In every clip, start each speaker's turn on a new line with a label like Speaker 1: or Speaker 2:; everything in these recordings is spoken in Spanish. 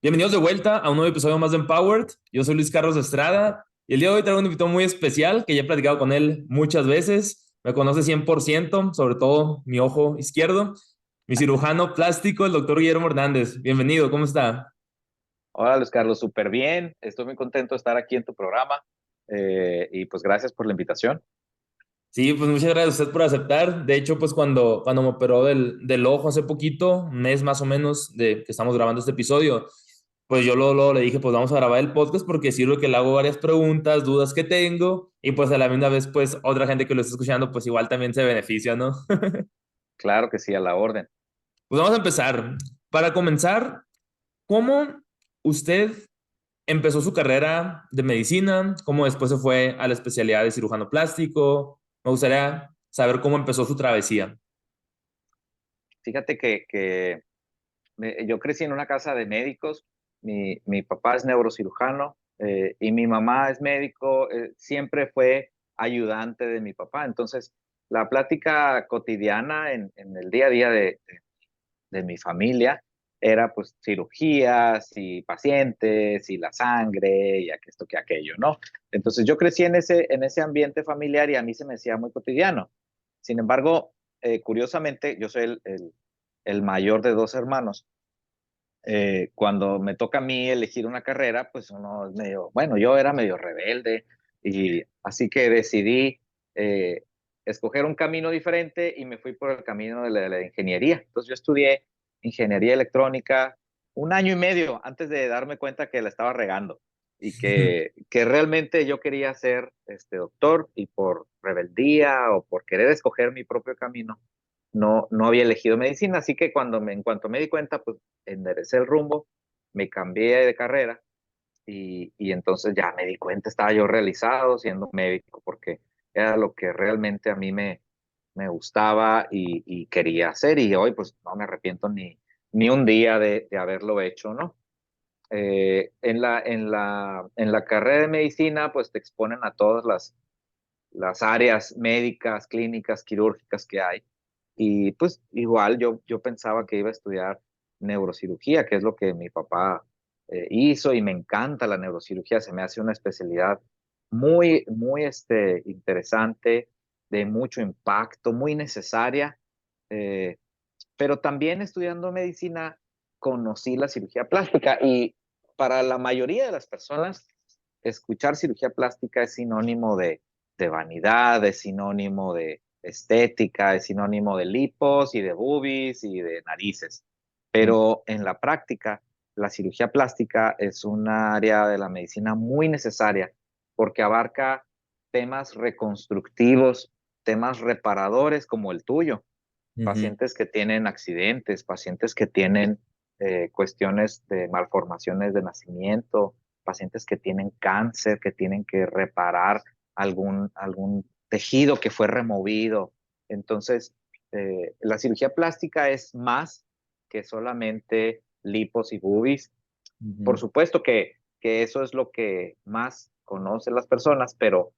Speaker 1: Bienvenidos de vuelta a un nuevo episodio más de Empowered. Yo soy Luis Carlos Estrada y el día de hoy traigo un invitado muy especial que ya he platicado con él muchas veces. Me conoce 100%, sobre todo mi ojo izquierdo, mi cirujano plástico, el doctor Guillermo Hernández. Bienvenido, ¿cómo está?
Speaker 2: Hola Luis Carlos, súper bien. Estoy muy contento de estar aquí en tu programa y pues gracias por la invitación.
Speaker 1: Sí, pues muchas gracias a usted por aceptar. De hecho, pues cuando me operó del ojo hace poquito, un mes más o menos de que estamos grabando este episodio, pues yo luego le dije, pues vamos a grabar el podcast porque sirve que le hago varias preguntas, dudas que tengo, y pues a la misma vez, pues otra gente que lo está escuchando, pues igual también se beneficia, ¿no?
Speaker 2: Claro que sí, a la orden.
Speaker 1: Pues vamos a empezar. Para comenzar, ¿cómo usted empezó su carrera de medicina? ¿Cómo después se fue a la especialidad de cirujano plástico? Me gustaría saber cómo empezó su travesía.
Speaker 2: Fíjate que yo crecí en una casa de médicos. Mi papá es neurocirujano y mi mamá es médico. Siempre fue ayudante de mi papá. Entonces, la plática cotidiana en el día a día de mi familia era pues cirugías y pacientes y la sangre y esto que aquello, ¿no? Entonces yo crecí en ese ambiente familiar y a mí se me hacía muy cotidiano. Sin embargo, curiosamente, yo soy el mayor de dos hermanos. Cuando me toca a mí elegir una carrera, pues uno es medio, bueno, yo era medio rebelde y así que decidí eh, escoger un camino diferente y me fui por el camino de la ingeniería. Entonces yo estudié ingeniería electrónica un año y medio antes de darme cuenta que la estaba regando y que realmente yo quería ser doctor y por rebeldía o por querer escoger mi propio camino, no había elegido medicina, así que en cuanto me di cuenta, pues enderecé el rumbo, me cambié de carrera y entonces ya me di cuenta, estaba yo realizado siendo médico, porque era lo que realmente a mí me gustaba y quería hacer, y hoy pues no me arrepiento ni un día de haberlo hecho, ¿no? En la carrera de medicina, pues te exponen a todas las áreas médicas, clínicas, quirúrgicas que hay. Y pues igual yo pensaba que iba a estudiar neurocirugía, que es lo que mi papá hizo, y me encanta la neurocirugía. Se me hace una especialidad muy interesante, de mucho impacto, muy necesaria. eh, pero también estudiando medicina conocí la cirugía plástica, y para la mayoría de las personas escuchar cirugía plástica es sinónimo de vanidad, es sinónimo de estética, es sinónimo de lipos y de boobies y de narices. Pero en la práctica, la cirugía plástica es un área de la medicina muy necesaria porque abarca temas reconstructivos, temas reparadores como el tuyo,
Speaker 1: Ujú.
Speaker 2: pacientes que tienen accidentes, pacientes que tienen cuestiones de malformaciones de nacimiento, pacientes que tienen cáncer, que tienen que reparar algún tejido que fue removido. Entonces, la cirugía plástica es más que solamente lipos y boobies. Por
Speaker 1: Ujú.
Speaker 2: supuesto que eso es lo que más conocen las personas, pero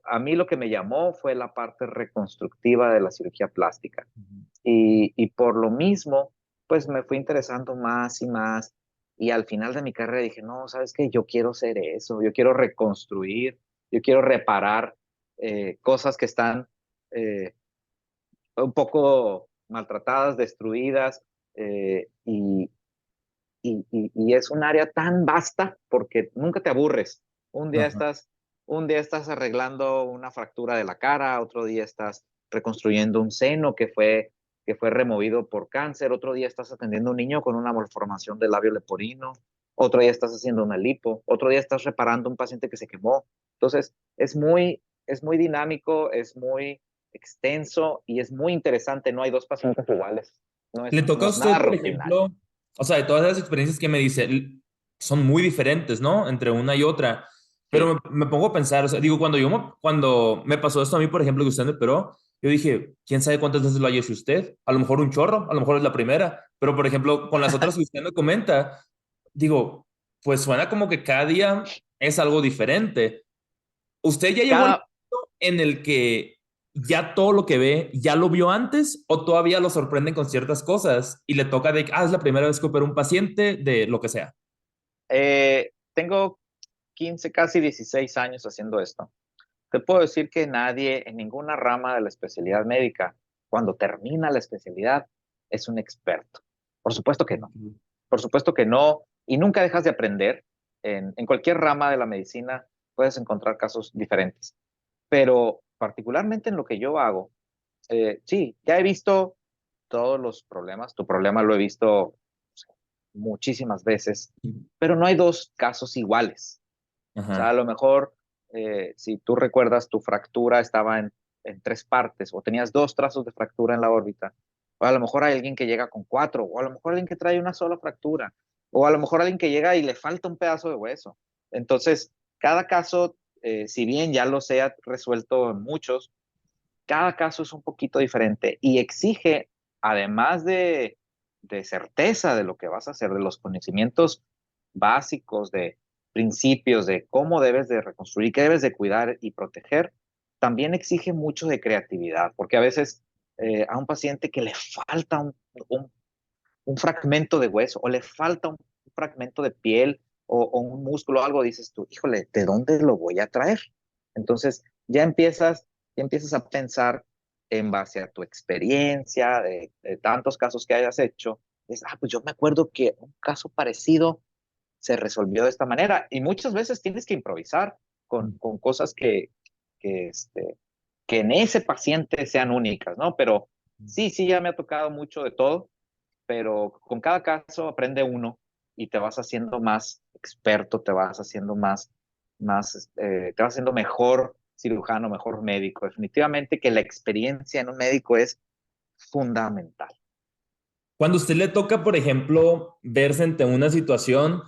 Speaker 2: a mí lo que me llamó fue la parte reconstructiva de la cirugía plástica.
Speaker 1: Ujú.
Speaker 2: Y por lo mismo, pues me fui interesando más y más. Y al final de mi carrera dije, no, ¿sabes qué? Yo quiero hacer eso, yo quiero reconstruir, yo quiero reparar cosas que están un poco maltratadas, destruidas, y es un área tan vasta porque nunca te aburres. Un día
Speaker 1: Ajá.
Speaker 2: estás, un día estás arreglando una fractura de la cara, otro día estás reconstruyendo un seno que fue removido por cáncer, otro día estás atendiendo a un niño con una malformación del labio leporino, otro día estás haciendo una lipo, otro día estás reparando un paciente que se quemó. Entonces, es muy dinámico, es muy extenso y es muy interesante. No hay dos pacientes iguales. No
Speaker 1: Le
Speaker 2: es,
Speaker 1: toca
Speaker 2: no
Speaker 1: a
Speaker 2: es nada
Speaker 1: usted, por
Speaker 2: rutinario.
Speaker 1: ejemplo, o sea, de todas las experiencias que me dice, son muy diferentes, ¿no? Entre una y otra. Pero
Speaker 2: Sí.
Speaker 1: me pongo a pensar, o sea, digo, cuando me pasó esto a mí, por ejemplo, que usted me operó, yo dije, ¿quién sabe cuántas veces lo haya hecho usted? A lo mejor un chorro, a lo mejor es la primera. Pero, por ejemplo, con las otras que usted me comenta, digo, pues suena como que cada día es algo diferente. ¿Usted ya llegó al
Speaker 2: Cada,
Speaker 1: punto en el que ya todo lo que ve, ya lo vio antes o todavía lo sorprenden con ciertas cosas y le toca de, es la primera vez que opera un paciente de lo que sea.
Speaker 2: Tengo 15, casi 16 años haciendo esto. Te puedo decir que nadie en ninguna rama de la especialidad médica, cuando termina la especialidad, es un experto. Por supuesto que no. Por supuesto que no. Y nunca dejas de aprender. En cualquier rama de la medicina puedes encontrar casos diferentes. Pero particularmente en lo que yo hago, sí, ya he visto todos los problemas. Tu problema lo he visto muchísimas veces, pero no hay dos casos iguales. O sea, a
Speaker 1: Ajá.
Speaker 2: lo mejor, si tú recuerdas, tu fractura estaba en tres partes o tenías dos trazos de fractura en la órbita. O a lo mejor hay alguien que llega con cuatro, o a lo mejor alguien que trae una sola fractura, o a lo mejor alguien que llega y le falta un pedazo de hueso. Entonces, cada caso, si bien ya los he resuelto en muchos, cada caso es un poquito diferente y exige, además de certeza de lo que vas a hacer, de los conocimientos básicos, de principios, de cómo debes de reconstruir, qué debes de cuidar y proteger, también exige mucho de creatividad, porque a veces a un paciente que le falta un, un fragmento de hueso o le falta un fragmento de piel o un músculo o algo, dices tú, híjole, ¿de dónde lo voy a traer? Entonces ya empiezas a pensar en base a tu experiencia, de tantos casos que hayas hecho, es, pues yo me acuerdo que un caso parecido se resolvió de esta manera y muchas veces tienes que improvisar con cosas que en ese paciente sean únicas, ¿no? Pero sí, sí, ya me ha tocado mucho de todo, pero con cada caso aprende uno y te vas haciendo más experto, te vas haciendo te vas haciendo mejor cirujano, mejor médico. Definitivamente que la experiencia en un médico es fundamental.
Speaker 1: Cuando a usted le toca, por ejemplo, verse ante una situación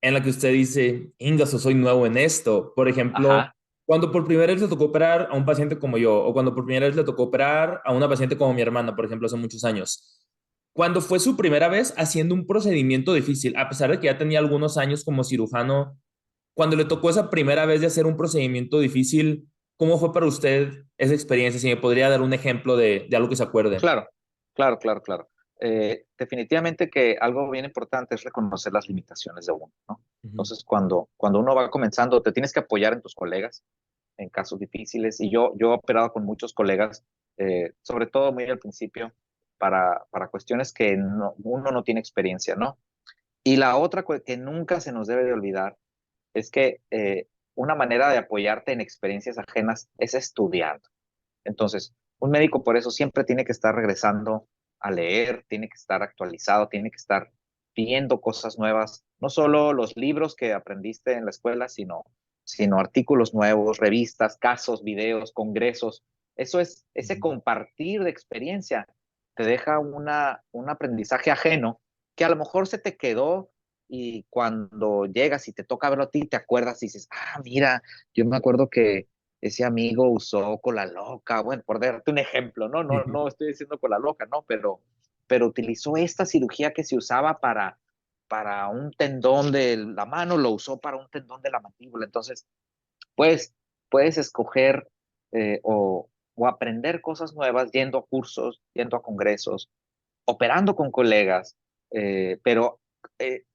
Speaker 1: en la que usted dice, Ingaso, soy nuevo en esto. Por ejemplo,
Speaker 2: Ajá.
Speaker 1: cuando por primera vez le tocó operar a un paciente como yo, o cuando por primera vez le tocó operar a una paciente como mi hermana, por ejemplo, hace muchos años. Cuando fue su primera vez haciendo un procedimiento difícil, a pesar de que ya tenía algunos años como cirujano, cuando le tocó esa primera vez de hacer un procedimiento difícil, ¿cómo fue para usted esa experiencia? Si me podría dar un ejemplo de algo que se acuerde.
Speaker 2: Claro, claro, claro, claro. Definitivamente que algo bien importante es reconocer las limitaciones de uno, ¿no?
Speaker 1: Ujú.
Speaker 2: Entonces, cuando uno va comenzando, te tienes que apoyar en tus colegas en casos difíciles. Y yo he operado con muchos colegas, sobre todo muy al principio, para cuestiones que uno no tiene experiencia, ¿no? Y la otra que nunca se nos debe de olvidar es que una manera de apoyarte en experiencias ajenas es estudiando. Entonces, un médico por eso siempre tiene que estar regresando a leer, tiene que estar actualizado, tiene que estar viendo cosas nuevas, no solo los libros que aprendiste en la escuela, sino artículos nuevos, revistas, casos, videos, congresos. Eso es ese compartir de experiencia te deja un aprendizaje ajeno que a lo mejor se te quedó y cuando llegas y te toca verlo a ti, te acuerdas y dices, mira, yo me acuerdo que ese amigo usó cola loca, bueno, por darte un ejemplo, no, no, no estoy diciendo cola loca, no, pero utilizó esta cirugía que se usaba para un tendón de la mano, lo usó para un tendón de la mandíbula. Entonces, pues, puedes escoger o aprender cosas nuevas yendo a cursos, yendo a congresos, operando con colegas, pero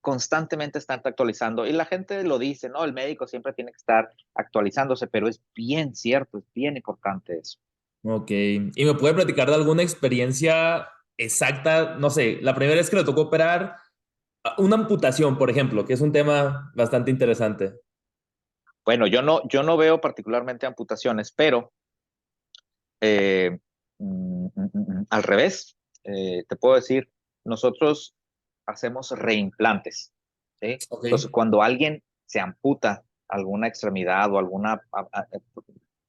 Speaker 2: constantemente están actualizando. Y la gente lo dice, ¿no? El médico siempre tiene que estar actualizándose, pero es bien cierto, es bien importante eso.
Speaker 1: Ok. ¿Y me puede platicar de alguna experiencia exacta? No sé, la primera vez que le tocó operar una amputación, por ejemplo, que es un tema bastante interesante.
Speaker 2: Bueno, yo no veo particularmente amputaciones, pero eh, al revés, te puedo decir, nosotros hacemos reimplantes, ¿sí?
Speaker 1: Ok.
Speaker 2: Entonces, cuando alguien se amputa alguna extremidad o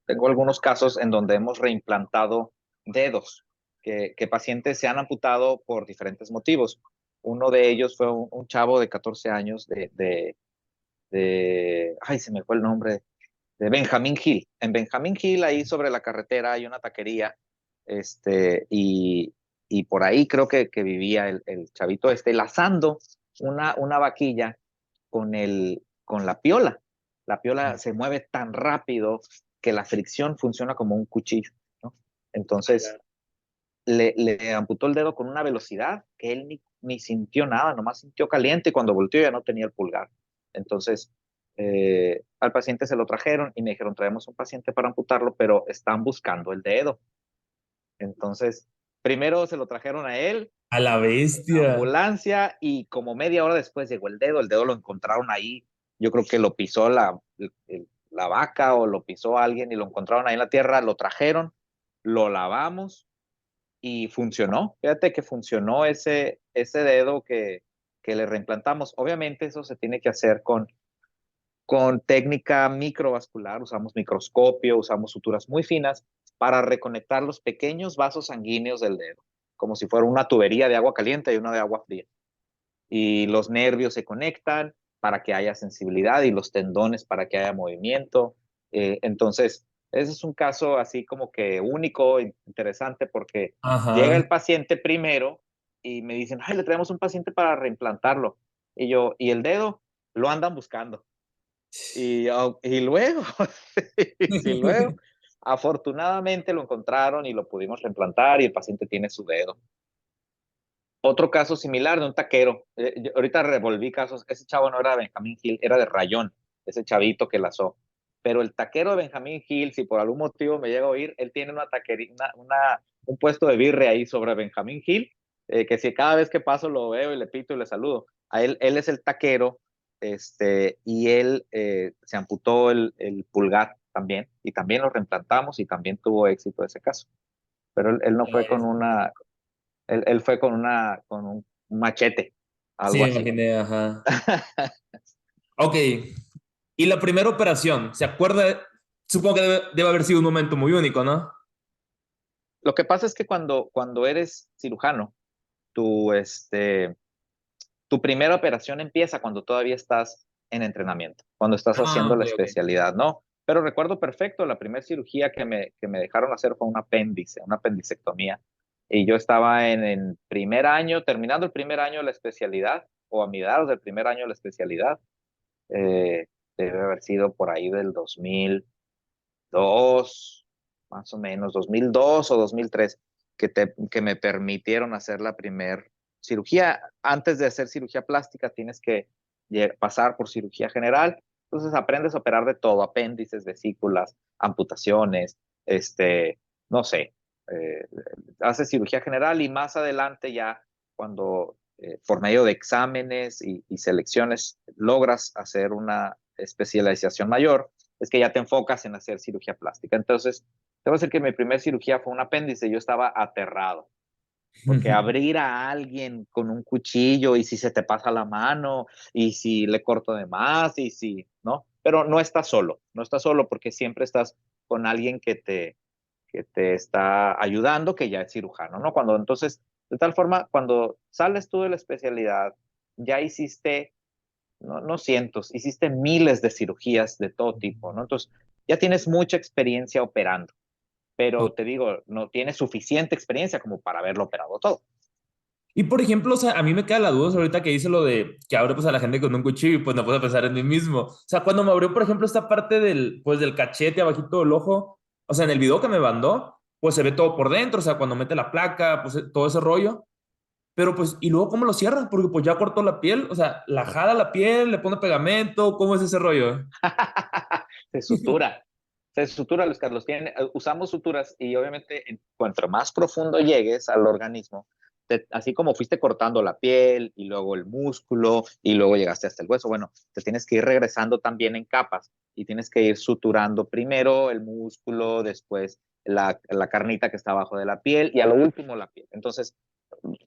Speaker 2: tengo algunos casos en donde hemos reimplantado dedos, que pacientes se han amputado por diferentes motivos. Uno de ellos fue un chavo de 14 años ay, se me fue el nombre, de Benjamín Hill. En Benjamín Hill, ahí sobre la carretera, hay una taquería, este, y, y por ahí creo que vivía el chavito lazando una vaquilla con la piola. La piola se mueve tan rápido que la fricción funciona como un cuchillo, ¿no? Entonces, le amputó el dedo con una velocidad que él ni sintió nada, nomás sintió caliente y cuando volteó ya no tenía el pulgar. Entonces, al paciente se lo trajeron y me dijeron, traemos un paciente para amputarlo, pero están buscando el dedo. Entonces, primero se lo trajeron a él,
Speaker 1: A la bestia.
Speaker 2: ambulancia, y como media hora después llegó el dedo lo encontraron ahí, yo creo que lo pisó la vaca o lo pisó alguien y lo encontraron ahí en la tierra, lo trajeron, lo lavamos y funcionó. Fíjate que funcionó ese dedo que le reimplantamos. Obviamente eso se tiene que hacer con técnica microvascular, usamos microscopio, usamos suturas muy finas para reconectar los pequeños vasos sanguíneos del dedo, como si fuera una tubería de agua caliente y una de agua fría. Y los nervios se conectan para que haya sensibilidad y los tendones para que haya movimiento. Entonces, ese es un caso así como que único, interesante, porque llega
Speaker 1: Ajá.
Speaker 2: el paciente primero y me dicen, ay, le traemos un paciente para reimplantarlo. Y yo, ¿y el dedo? Lo andan buscando. Y luego, y luego, afortunadamente lo encontraron y lo pudimos reimplantar y el paciente tiene su dedo. Otro caso similar de un taquero. Ahorita revolví casos. Ese chavo no era de Benjamín Hill, era de Rayón, ese chavito que lazó. Pero el taquero de Benjamín Hill, si por algún motivo me llega a oír, él tiene una taquería, un puesto de birria ahí sobre Benjamín Hill, que si cada vez que paso lo veo y le pito y le saludo. A él es el taquero, y él se amputó el pulgar también, y también lo reimplantamos y también tuvo éxito ese caso. Pero él no fue con él fue con un machete,
Speaker 1: Sí,
Speaker 2: algo
Speaker 1: me
Speaker 2: así.
Speaker 1: imaginé, ajá. Ok. Y la primera operación, ¿se acuerda? Supongo que debe haber sido un momento muy único, ¿no?
Speaker 2: Lo que pasa es que cuando eres cirujano, tu, tu primera operación empieza cuando todavía estás en entrenamiento, cuando estás
Speaker 1: Ah,
Speaker 2: haciendo
Speaker 1: ok,
Speaker 2: la
Speaker 1: ok.
Speaker 2: especialidad, ¿no? Pero recuerdo perfecto, la primera cirugía que me dejaron hacer fue un apéndice, una apendicectomía. Y yo estaba en primer año, terminando el primer año de la especialidad, o a mediados del primer año de la especialidad. eh, Debe haber sido por ahí del 2002, más o menos, 2002 o 2003, que me permitieron hacer la primer cirugía. Antes de hacer cirugía plástica tienes que pasar por cirugía general, entonces aprendes a operar de todo, apéndices, vesículas, amputaciones, no sé, eh, haces cirugía general y más adelante ya cuando por medio de exámenes y selecciones logras hacer una especialización mayor, es que ya te enfocas en hacer cirugía plástica. Entonces, debo decir que mi primera cirugía fue un apéndice, yo estaba aterrado, porque abrir a alguien con un cuchillo y si se te pasa la mano y si le corto de más y si, ¿no? Pero no estás solo, no estás solo porque siempre estás con alguien que te está ayudando, que ya es cirujano, ¿no? Cuando entonces, de tal forma, cuando sales tú de la especialidad, ya hiciste, no cientos, hiciste miles de cirugías de todo tipo, ¿no? Entonces, ya tienes mucha experiencia operando, pero te digo, no tienes suficiente experiencia como para haberlo operado todo.
Speaker 1: Y por ejemplo, o sea, a mí me queda la duda ahorita que dice lo de que abre pues a la gente con un cuchillo y pues no puedo pensar en mí mismo. O sea, cuando me abrió, por ejemplo, esta parte pues del cachete abajito del ojo, o sea, en el video que me mandó, pues se ve todo por dentro, o sea, cuando mete la placa, pues todo ese rollo. Pero pues, ¿y luego cómo lo cierra? Porque pues ya cortó la piel, o sea, la jala la piel, le pone pegamento, ¿cómo es ese rollo?
Speaker 2: Se sutura. Se sutura, Luis Carlos. Usamos suturas y obviamente cuanto más profundo llegues al organismo, así como fuiste cortando la piel y luego el músculo y luego llegaste hasta el hueso, bueno, te tienes que ir regresando también en capas y tienes que ir suturando primero el músculo, después la carnita que está abajo de la piel y a lo último la piel. Entonces,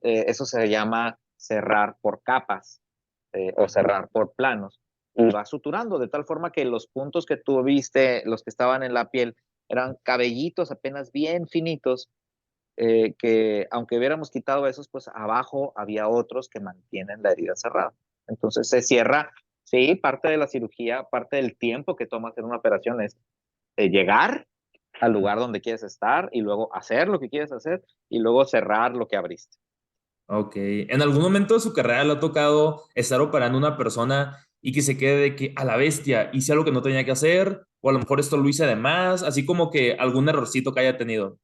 Speaker 2: eso se llama cerrar por capas, o cerrar por planos y va suturando de tal forma que los puntos que tú viste, los que estaban en la piel, eran cabellitos apenas bien finitos, que aunque hubiéramos quitado esos, pues abajo había otros que mantienen la herida cerrada. Entonces se cierra, sí, parte de la cirugía, parte del tiempo que toma hacer una operación es llegar al lugar donde quieres estar y luego hacer lo que quieres hacer y luego cerrar lo que abriste.
Speaker 1: Ok. ¿En algún momento de su carrera le ha tocado estar operando a una persona y que se quede de que a la bestia hice algo que no tenía que hacer? O a lo mejor esto lo hice de más, así como que algún errorcito que haya tenido.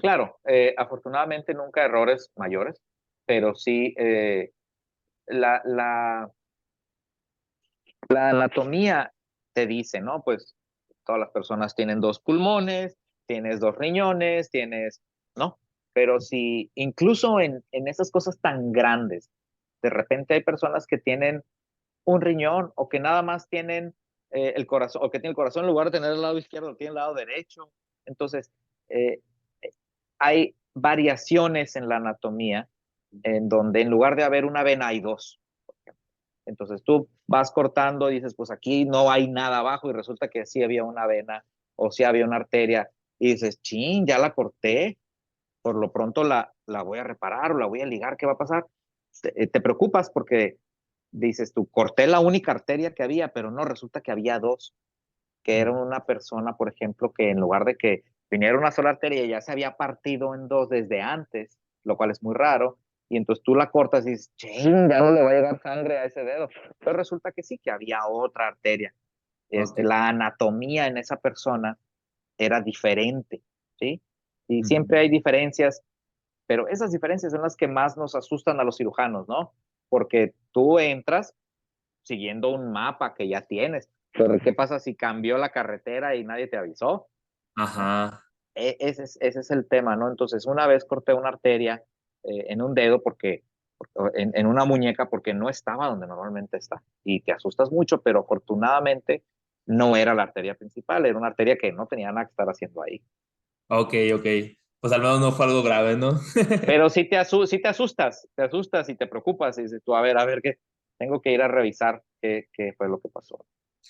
Speaker 2: Claro, afortunadamente nunca errores mayores, pero sí la, la, la anatomía te dice, ¿no? Pues todas las personas tienen dos pulmones, tienes dos riñones, tienes, ¿no? Pero si incluso en esas cosas tan grandes, de repente hay personas que tienen un riñón o que nada más tienen el corazón, o que tiene el corazón en lugar de tener el lado izquierdo, tiene el lado derecho. Entonces, eh, hay variaciones en la anatomía en donde en lugar de haber una vena hay dos. Entonces tú vas cortando y dices, pues aquí no hay nada abajo y resulta que sí había una vena o sí había una arteria y dices, chin, ya la corté, por lo pronto la voy a reparar o la voy a ligar, ¿qué va a pasar? Te preocupas porque dices tú, corté la única arteria que había, pero no, resulta que había dos, que era una persona, por ejemplo, que en lugar de que viniera una sola arteria, ya se había partido en dos desde antes, lo cual es muy raro, y entonces tú la cortas y dices, ching, ya no le va a llegar sangre a ese dedo. Pero resulta que sí, que había otra arteria.
Speaker 1: Ok.
Speaker 2: La anatomía en esa persona era diferente, ¿sí? Y siempre
Speaker 1: Ujú.
Speaker 2: hay diferencias, pero esas diferencias son las que más nos asustan a los cirujanos, ¿no? Porque tú entras siguiendo un mapa que ya tienes. Pero ¿qué pasa si cambió la carretera y nadie te avisó? ¿No?
Speaker 1: Ajá.
Speaker 2: Ese es el tema, ¿no? Entonces, una vez corté una arteria en un dedo en una muñeca porque no estaba donde normalmente está. Y te asustas mucho, pero afortunadamente no era la arteria principal, era una arteria que no tenía nada que estar haciendo ahí.
Speaker 1: Ok, ok. Pues al menos no fue algo grave, ¿no?
Speaker 2: Pero sí te asustas y te preocupas y dices tú, a ver, ¿qué? Tengo que ir a revisar qué fue lo que pasó.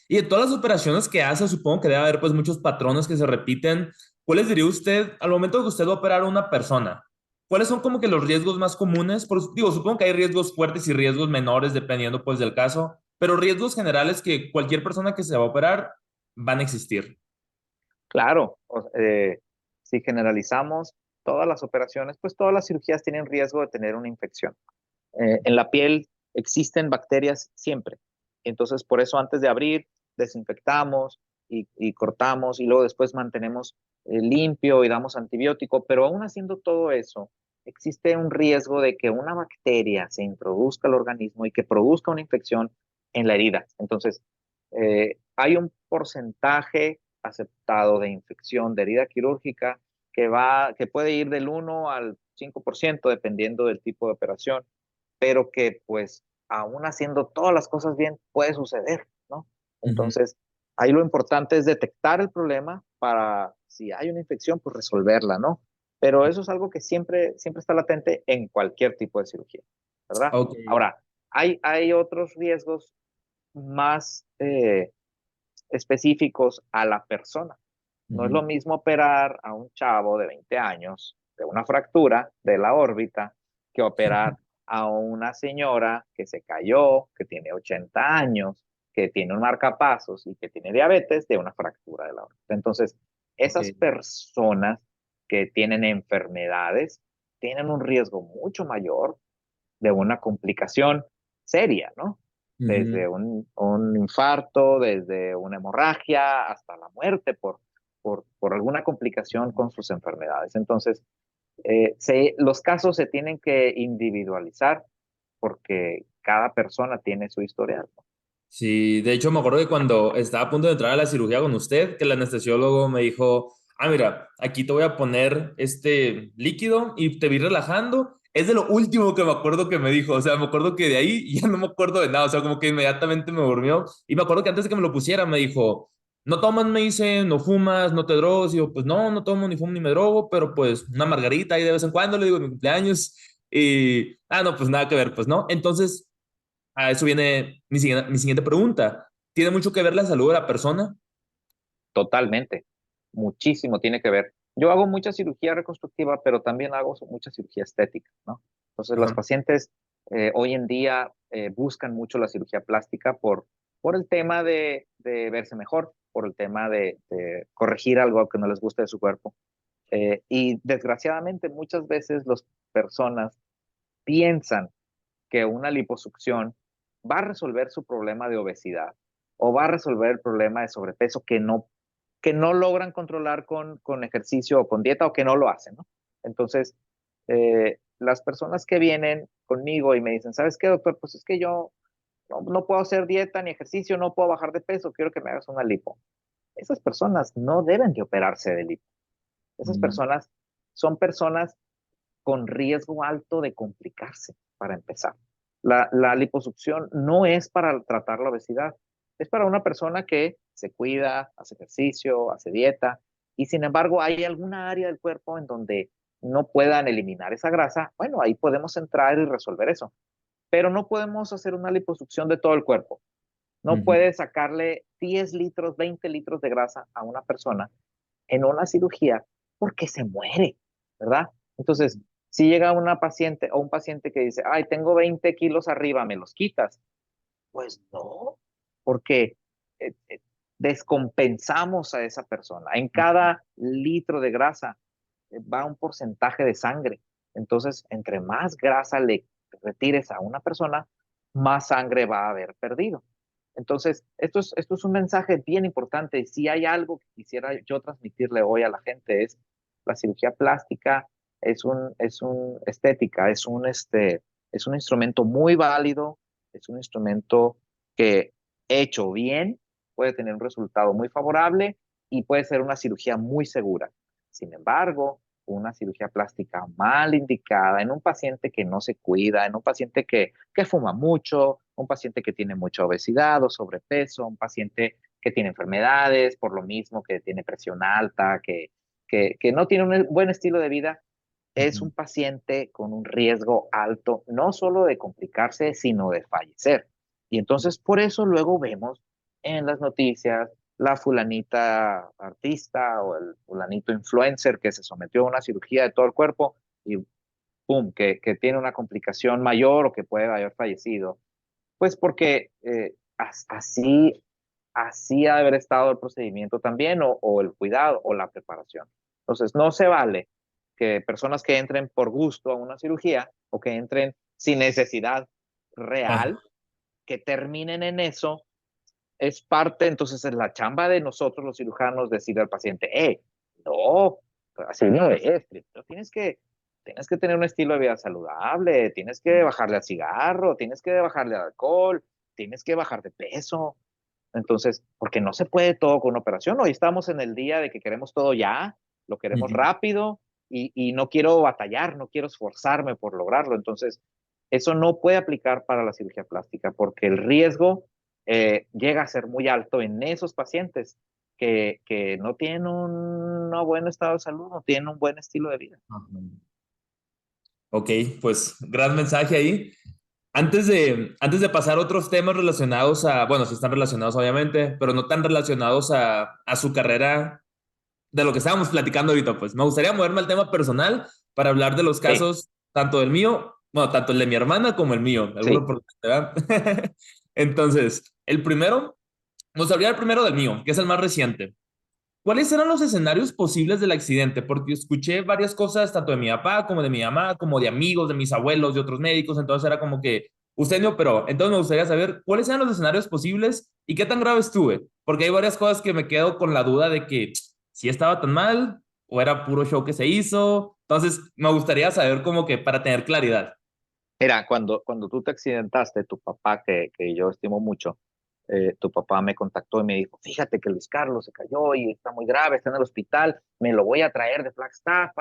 Speaker 1: Y de todas las operaciones que hace, supongo que debe haber pues muchos patrones que se repiten. ¿Cuáles diría usted al momento de que usted va a operar a una persona? ¿Cuáles son como que los riesgos más comunes? Digo, supongo que hay riesgos fuertes y riesgos menores dependiendo pues del caso, pero riesgos generales que cualquier persona que se va a operar van a existir.
Speaker 2: Claro, si generalizamos todas las operaciones, pues todas las cirugías tienen riesgo de tener una infección. En la piel existen bacterias siempre. Entonces, por eso antes de abrir, desinfectamos y cortamos y luego después mantenemos limpio y damos antibiótico, pero aún haciendo todo eso, existe un riesgo de que una bacteria se introduzca al organismo y que produzca una infección en la herida. Entonces, hay un porcentaje aceptado de infección de herida quirúrgica que puede ir del 1 al 5% dependiendo del tipo de operación, pero que pues aún haciendo todas las cosas bien puede suceder, ¿no?
Speaker 1: Ujú.
Speaker 2: Entonces, ahí lo importante es detectar el problema para, si hay una infección, pues resolverla, ¿no? Pero eso es algo que siempre está latente en cualquier tipo de cirugía, ¿verdad?
Speaker 1: Ok.
Speaker 2: Ahora, hay otros riesgos más específicos a la persona. No es
Speaker 1: Ujú.
Speaker 2: lo mismo operar a un chavo de 20 años de una fractura de la órbita que operar a una señora que se cayó, que tiene 80 años, que tiene un marcapasos y que tiene diabetes de una fractura de la órbita. Entonces,
Speaker 1: Ok.
Speaker 2: esas personas que tienen enfermedades tienen un riesgo mucho mayor de una complicación seria, ¿no?
Speaker 1: Ujú.
Speaker 2: Desde un infarto, desde una hemorragia, hasta la muerte por alguna complicación con sus enfermedades. Entonces, los casos se tienen que individualizar porque cada persona tiene su historial.
Speaker 1: Sí, de hecho me acuerdo que cuando estaba a punto de entrar a la cirugía con usted, que el anestesiólogo me dijo, ah, mira, aquí te voy a poner este líquido y te vi relajando. Es de lo último que me acuerdo que me dijo, o sea, me acuerdo que de ahí ya no me acuerdo de nada, o sea, como que inmediatamente me durmió. Y me acuerdo que antes de que me lo pusiera me dijo, no tomas, me dice, no fumas, no te drogas. Y yo, pues no, no tomo ni fumo ni me drogo, pero pues una margarita ahí de vez en cuando, le digo, en mi cumpleaños. Y, no, pues nada que ver, pues no. Entonces a eso viene mi siguiente pregunta. ¿Tiene mucho que ver la salud de la persona?
Speaker 2: Totalmente, muchísimo tiene que ver. Yo hago mucha cirugía reconstructiva, pero también hago mucha cirugía estética, ¿no? Entonces, los
Speaker 1: Ajá.
Speaker 2: pacientes hoy en día buscan mucho la cirugía plástica por el tema de verse mejor, por el tema de corregir algo que no les gusta de su cuerpo. Y desgraciadamente, muchas veces las personas piensan que una liposucción va a resolver su problema de obesidad o va a resolver el problema de sobrepeso que no logran controlar con ejercicio o con dieta o que no lo hacen, ¿no? Entonces, las personas que vienen conmigo y me dicen, ¿sabes qué, doctor? Pues es que yo no puedo hacer dieta ni ejercicio, no puedo bajar de peso, quiero que me hagas una lipo. Esas personas no deben de operarse de lipo. Esas
Speaker 1: Mm,
Speaker 2: personas son personas con riesgo alto de complicarse, para empezar. La liposucción no es para tratar la obesidad, es para una persona que se cuida, hace ejercicio, hace dieta, y sin embargo hay alguna área del cuerpo en donde no puedan eliminar esa grasa. Bueno, ahí podemos entrar y resolver eso, pero no podemos hacer una liposucción de todo el cuerpo. No
Speaker 1: ujú,
Speaker 2: puedes sacarle 10 litros, 20 litros de grasa a una persona en una cirugía porque se muere, ¿verdad? Entonces, si llega una paciente o un paciente que dice, ay, tengo 20 kilos arriba, ¿me los quitas? Pues no, porque eh, eh, descompensamos a esa persona. En cada litro de grasa va un porcentaje de sangre. Entonces, entre más grasa le retires a una persona, más sangre va a haber perdido. Entonces, esto es un mensaje bien importante. Si hay algo que quisiera yo transmitirle hoy a la gente es la cirugía plástica es un estética, es un instrumento muy válido, es un instrumento que hecho bien puede tener un resultado muy favorable y puede ser una cirugía muy segura. Sin embargo, una cirugía plástica mal indicada en un paciente que no se cuida, en un paciente que fuma mucho, un paciente que tiene mucha obesidad o sobrepeso, un paciente que tiene enfermedades, por lo mismo que tiene presión alta, que no tiene un buen estilo de vida, es
Speaker 1: ujú.
Speaker 2: un paciente con un riesgo alto, no solo de complicarse, sino de fallecer. Y entonces por eso luego vemos en las noticias la fulanita artista o el fulanito influencer que se sometió a una cirugía de todo el cuerpo y pum, que tiene una complicación mayor o que puede haber fallecido. Pues porque así ha de haber estado el procedimiento también o el cuidado o la preparación. Entonces, no se vale que personas que entren por gusto a una cirugía o que entren sin necesidad
Speaker 1: Ajá.
Speaker 2: real, que terminen en eso, es parte, entonces es la chamba de nosotros los cirujanos decirle al paciente, no, así no es, tienes que tener un estilo de vida saludable, tienes que bajarle al cigarro, tienes que bajarle al alcohol, tienes que bajar de peso. Entonces, porque no se puede todo con una operación. Hoy estamos en el día de que queremos todo ya, lo queremos
Speaker 1: Ujú.
Speaker 2: rápido y no quiero batallar, no quiero esforzarme por lograrlo. Entonces, eso no puede aplicar para la cirugía plástica porque el riesgo llega a ser muy alto en esos pacientes que no tienen un buen estado de salud, no tienen un buen estilo de vida.
Speaker 1: Ajá. Ok, pues gran mensaje ahí. Antes de pasar a otros temas relacionados a, bueno, sí están relacionados obviamente, pero no tan relacionados a su carrera de lo que estábamos platicando ahorita, pues me gustaría moverme al tema personal para hablar de los
Speaker 2: Sí,
Speaker 1: casos, tanto del mío, bueno, tanto el de mi hermana como el mío, alguno
Speaker 2: sí.
Speaker 1: por ¿verdad? Entonces, el primero, vamos a hablar primero del mío, que es el más reciente. ¿Cuáles eran los escenarios posibles del accidente? Porque escuché varias cosas, tanto de mi papá como de mi mamá, como de amigos, de mis abuelos, de otros médicos, entonces era como que usted me operó. Entonces me gustaría saber cuáles eran los escenarios posibles y qué tan grave estuve, porque hay varias cosas que me quedo con la duda de que si estaba tan mal o era puro show que se hizo. Entonces me gustaría saber como que para tener claridad.
Speaker 2: Mira, cuando tú te accidentaste, tu papá, que yo estimo mucho, tu papá me contactó y me dijo, fíjate que Luis Carlos se cayó y está muy grave, está en el hospital, me lo voy a traer de Flagstaff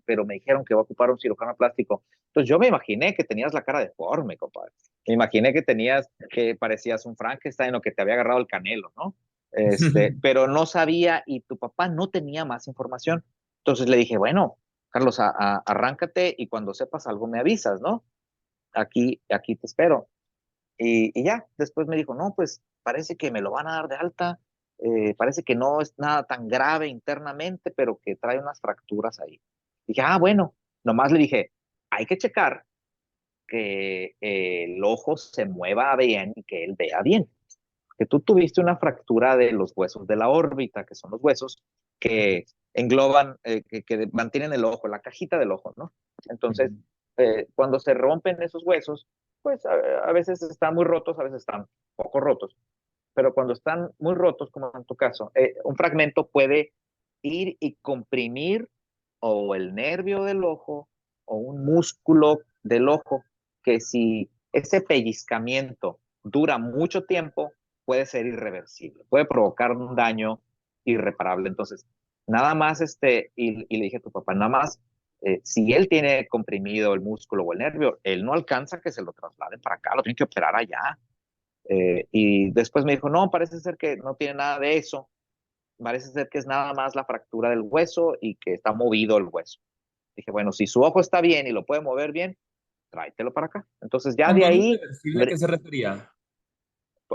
Speaker 2: pero me dijeron que va a ocupar un cirujano plástico. Entonces yo me imaginé que tenías la cara deforme, compadre. Me imaginé que parecías un Frankenstein o que te había agarrado el canelo, ¿no? Pero no sabía y tu papá no tenía más información. Entonces le dije, bueno, Carlos, arráncate y cuando sepas algo me avisas, ¿no? Aquí te espero. Y ya, después me dijo, no, pues parece que me lo van a dar de alta, parece que no es nada tan grave internamente, pero que trae unas fracturas ahí. Dije, bueno, nomás le dije, hay que checar que el ojo se mueva bien y que él vea bien. Que tú tuviste una fractura de los huesos de la órbita, que son los huesos que engloban, que mantienen el ojo, la cajita del ojo, ¿no? Entonces, cuando se rompen esos huesos, pues a veces están muy rotos, a veces están poco rotos, pero cuando están muy rotos, como en tu caso, un fragmento puede ir y comprimir o el nervio del ojo o un músculo del ojo que si ese pellizcamiento dura mucho tiempo, puede ser irreversible, puede provocar un daño irreparable. Entonces, nada más, y le dije a tu papá, nada más, si él tiene comprimido el músculo o el nervio, él no alcanza que se lo trasladen para acá, lo tiene que operar allá. Y después me dijo, no, parece ser que no tiene nada de eso, parece ser que es nada más la fractura del hueso y que está movido el hueso. Dije, bueno, si su ojo está bien y lo puede mover bien, tráetelo para acá. Entonces ya
Speaker 1: Con
Speaker 2: de
Speaker 1: daño
Speaker 2: ahí
Speaker 1: irreversible, ¿a qué se refería?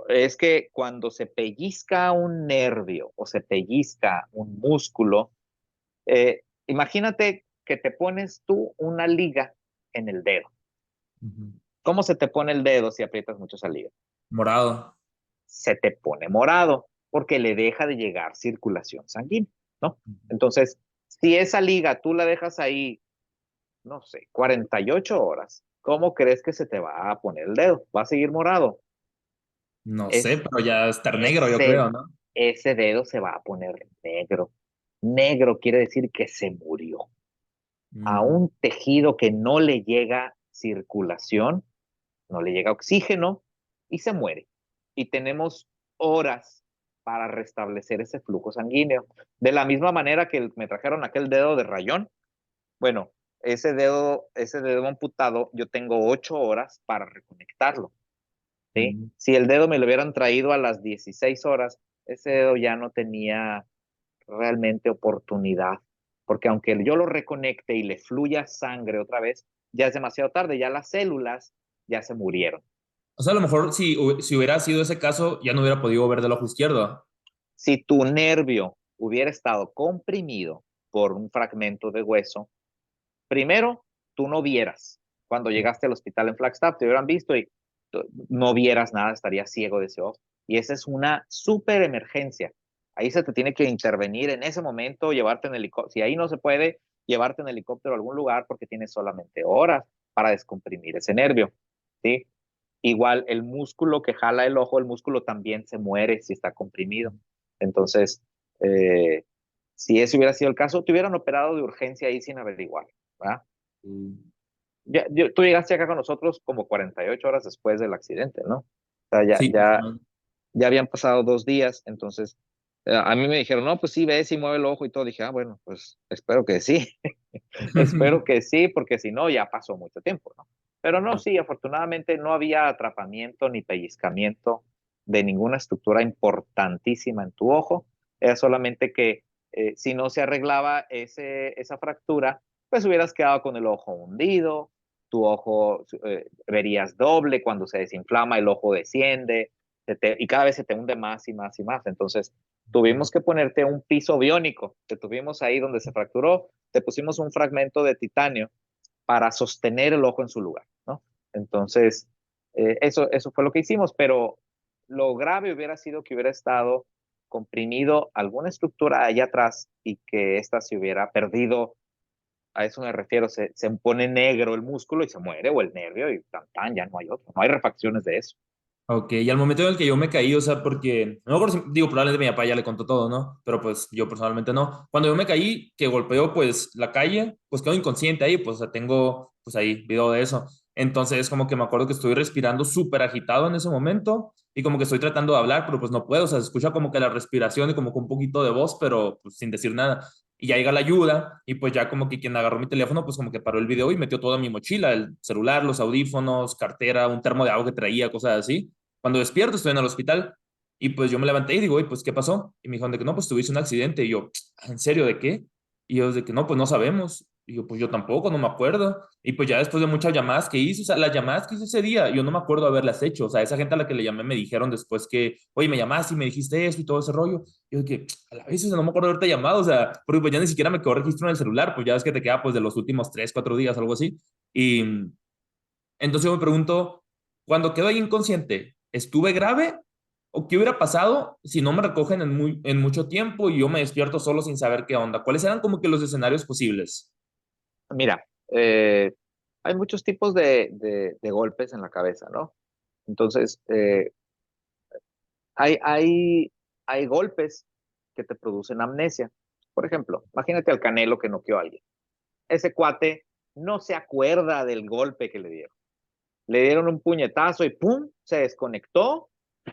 Speaker 2: es que cuando se pellizca un nervio o se pellizca un músculo, imagínate que te pones tú una liga en el dedo.
Speaker 1: Ujú.
Speaker 2: ¿Cómo se te pone el dedo si aprietas mucho esa liga?
Speaker 1: Morado.
Speaker 2: Se te pone morado porque le deja de llegar circulación sanguínea, ¿no?
Speaker 1: Ujú.
Speaker 2: Entonces, si esa liga tú la dejas ahí, no sé, 48 horas, ¿cómo crees que se te va a poner el dedo? ¿Va a seguir morado?
Speaker 1: No sé,
Speaker 2: Es,
Speaker 1: pero ya estar negro, yo
Speaker 2: ese,
Speaker 1: creo, ¿no?
Speaker 2: ese dedo se va a poner negro. Negro quiere decir que se murió. A
Speaker 1: Mm.
Speaker 2: un tejido que no le llega circulación, no le llega oxígeno y se muere. Y tenemos horas para restablecer ese flujo sanguíneo. De la misma manera que me trajeron aquel dedo de rayón, bueno, ese dedo amputado, yo tengo 8 horas para reconectarlo. ¿Sí?
Speaker 1: Mm.
Speaker 2: Si el dedo me lo hubieran traído a las 16 horas, ese dedo ya no tenía realmente oportunidad, porque aunque yo lo reconecte y le fluya sangre otra vez, ya es demasiado tarde, ya las células ya se murieron.
Speaker 1: O sea, a lo mejor si hubiera sido ese caso, ya no hubiera podido ver del ojo izquierdo.
Speaker 2: Si tu nervio hubiera estado comprimido por un fragmento de hueso, primero, tú no vieras. Cuando llegaste al hospital en Flagstaff, te hubieran visto y no vieras nada, estarías ciego de ese ojo. Y esa es una súper emergencia. Ahí se te tiene que intervenir en ese momento, llevarte en helicóptero. Si ahí no se puede, llevarte en helicóptero a algún lugar porque tienes solamente horas para descomprimir ese nervio. ¿Sí? Igual el músculo que jala el ojo, el músculo también se muere si está comprimido. Entonces, eh, si ese hubiera sido el caso, te hubieran operado de urgencia ahí sin averiguar. ¿Verdad?
Speaker 1: Mm.
Speaker 2: Tú llegaste acá con nosotros como 48 horas después del accidente, ¿no? O sea, ya,
Speaker 1: Sí,
Speaker 2: ya, ya habían pasado 2 días, entonces a mí me dijeron, no, pues sí, ves y mueve el ojo y todo. Dije, bueno, pues espero que sí, espero que sí, porque si no, ya pasó mucho tiempo, ¿no? Pero no, sí, afortunadamente no había atrapamiento ni pellizcamiento de ninguna estructura importantísima en tu ojo, era solamente que si no se arreglaba esa fractura, pues hubieras quedado con el ojo hundido, tu ojo verías doble, cuando se desinflama el ojo desciende, y cada vez se te hunde más y más y más. Entonces, tuvimos que ponerte un piso biónico, que tuvimos ahí donde se fracturó, te pusimos un fragmento de titanio para sostener el ojo en su lugar, ¿no? Entonces, eso fue lo que hicimos, pero lo grave hubiera sido que hubiera estado comprimido alguna estructura allá atrás y que ésta se hubiera perdido. A eso me refiero, se pone negro el músculo y se muere, o el nervio, y tan, tan, ya no hay otro, no hay refacciones de eso.
Speaker 1: Ok, y al momento en el que yo me caí, o sea, porque, no, digo, probablemente mi papá ya le contó todo, ¿no? Pero pues yo personalmente no. Cuando yo me caí, que golpeó pues la calle, pues quedo inconsciente ahí, pues o sea, tengo pues ahí video de eso. Entonces como que me acuerdo que estoy respirando súper agitado en ese momento y como que estoy tratando de hablar, pero pues no puedo, o sea, se escucha como que la respiración y como que un poquito de voz, pero pues sin decir nada. Y ya llega la ayuda y pues ya como que quien agarró mi teléfono pues como que paró el video y metió todo en mi mochila, el celular, los audífonos, cartera, un termo de agua que traía, cosas así. Cuando despierto, estoy en el hospital y pues yo me levanté y digo, oye, pues, ¿qué pasó? Y me dijeron de que no, pues tuviste un accidente. Y yo, ¿en serio de qué? Y ellos de que no, pues no sabemos. Y yo, pues yo tampoco, no me acuerdo. Y pues ya después de muchas llamadas que hice, o sea, las llamadas que hice ese día, yo no me acuerdo haberlas hecho. O sea, esa gente a la que le llamé me dijeron después que, oye, me llamaste y me dijiste eso y todo ese rollo. Y yo de que, a la vez, o sea, no me acuerdo de haberte llamado, o sea, porque pues ya ni siquiera me quedó registro en el celular, pues ya ves que te queda pues de los últimos 3, 4 días, algo así. Y entonces yo me pregunto, cuando quedo ahí inconsciente, ¿estuve grave? ¿O qué hubiera pasado si no me recogen en mucho tiempo y yo me despierto solo sin saber qué onda? ¿Cuáles eran como que los escenarios posibles?
Speaker 2: Mira, hay muchos tipos de golpes en la cabeza, ¿no? Entonces, hay, hay, hay golpes que te producen amnesia. Por ejemplo, imagínate al Canelo que noqueó a alguien. ese cuate no se acuerda del golpe que le dieron. Le dieron un puñetazo y ¡pum! Se desconectó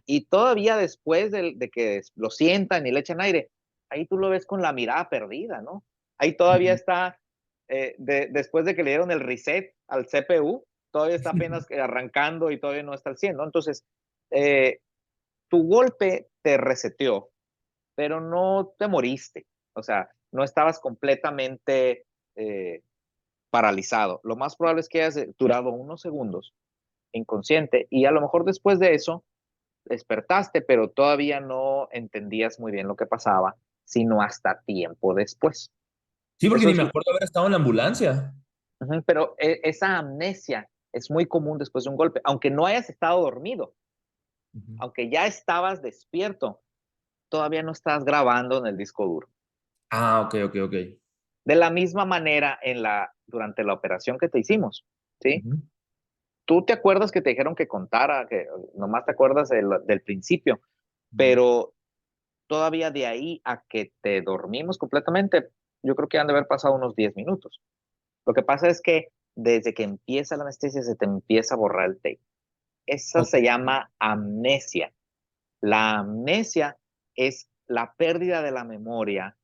Speaker 2: y todavía después de que lo sientan y le echan aire, ahí tú lo ves con la mirada perdida, ¿no? Ahí todavía está, después de que le dieron el reset al CPU, todavía está apenas arrancando y todavía no está al 100, ¿no? Entonces, eh, tu golpe te reseteó, pero no te moriste. O sea, no estabas completamente paralizado. Lo más probable es que hayas durado unos segundos inconsciente y a lo mejor después de eso despertaste, pero todavía no entendías muy bien lo que pasaba, sino hasta tiempo después.
Speaker 1: Sí, porque
Speaker 2: Eso
Speaker 1: ni
Speaker 2: es,
Speaker 1: me acuerdo haber estado en la ambulancia.
Speaker 2: pero esa amnesia es muy común después de un golpe, aunque no hayas estado dormido,
Speaker 1: Ujú.
Speaker 2: aunque ya estabas despierto, todavía no estás grabando en el disco duro.
Speaker 1: Ah, ok, ok, ok.
Speaker 2: De la misma manera durante la operación que te hicimos, ¿sí?
Speaker 1: Ujú.
Speaker 2: Tú te acuerdas que te dijeron que contara, que nomás te acuerdas del principio,
Speaker 1: Ujú.
Speaker 2: pero todavía de ahí a que te dormimos completamente, yo creo que han de haber pasado unos 10 minutos. Lo que pasa es que desde que empieza la anestesia se te empieza a borrar el tape. Esa
Speaker 1: Ok.
Speaker 2: se llama amnesia. La amnesia es la pérdida de la memoria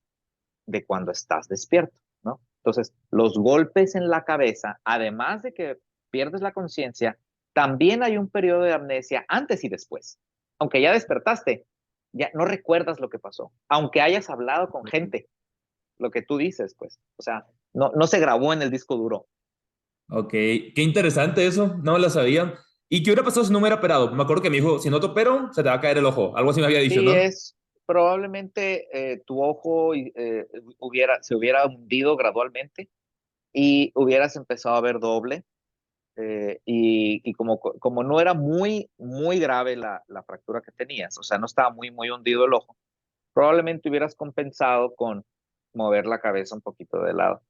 Speaker 2: de cuando estás despierto, ¿no? Entonces, los golpes en la cabeza, además de que pierdes la conciencia, también hay un periodo de amnesia antes y después. Aunque ya despertaste, ya no recuerdas lo que pasó. Aunque hayas hablado con gente, lo que tú dices, pues, o sea, no se grabó en el disco duro.
Speaker 1: Ok, qué interesante eso, no lo sabía. ¿Y qué hubiera pasado si no me hubiera operado? Me acuerdo que me dijo, si no te opero, se te va a caer el ojo. Algo así me había dicho,
Speaker 2: Sí,
Speaker 1: ¿no?
Speaker 2: es probablemente tu ojo se hubiera hundido gradualmente y hubieras empezado a ver doble. Y como no era muy grave la fractura que tenías, o sea, no estaba muy hundido el ojo, probablemente hubieras compensado con mover la cabeza un poquito de lado.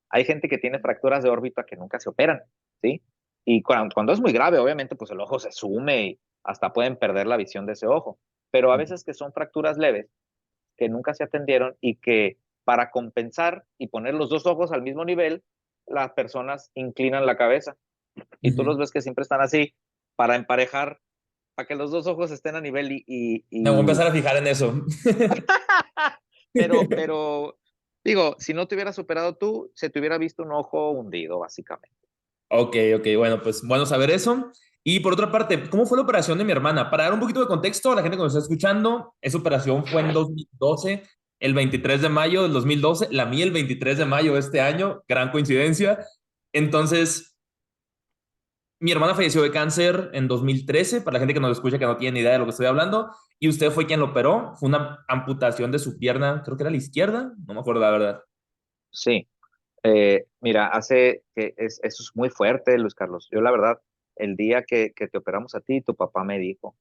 Speaker 2: Hay gente que tiene fracturas de órbita que nunca se operan, ¿sí? Y cuando es muy grave, obviamente, pues el ojo se sume y hasta pueden perder la visión de ese ojo. Pero a veces que son fracturas leves, que nunca se atendieron y que para compensar y poner los dos ojos al mismo nivel, las personas inclinan la cabeza y tú
Speaker 1: Ujú.
Speaker 2: los ves que siempre están así para emparejar, para que los dos ojos estén a nivel
Speaker 1: Me voy a empezar a fijar en eso.
Speaker 2: pero, digo, si no te hubieras superado tú, se te hubiera visto un ojo hundido, básicamente.
Speaker 1: Ok, ok, bueno, pues bueno saber eso. Y por otra parte, ¿cómo fue la operación de mi hermana? Para dar un poquito de contexto a la gente que nos está escuchando, esa operación fue en 2012, el 23 de mayo del 2012, la mía el 23 de mayo de este año, gran coincidencia. Entonces, mi hermana falleció de cáncer en 2013, para la gente que nos escucha que no tiene ni idea de lo que estoy hablando, y usted fue quien lo operó, fue una amputación de su pierna, creo que era la izquierda, no me acuerdo la verdad.
Speaker 2: Sí, mira, eso es muy fuerte, Luis Carlos. Yo la verdad, el día que te operamos a ti, tu papá me dijo,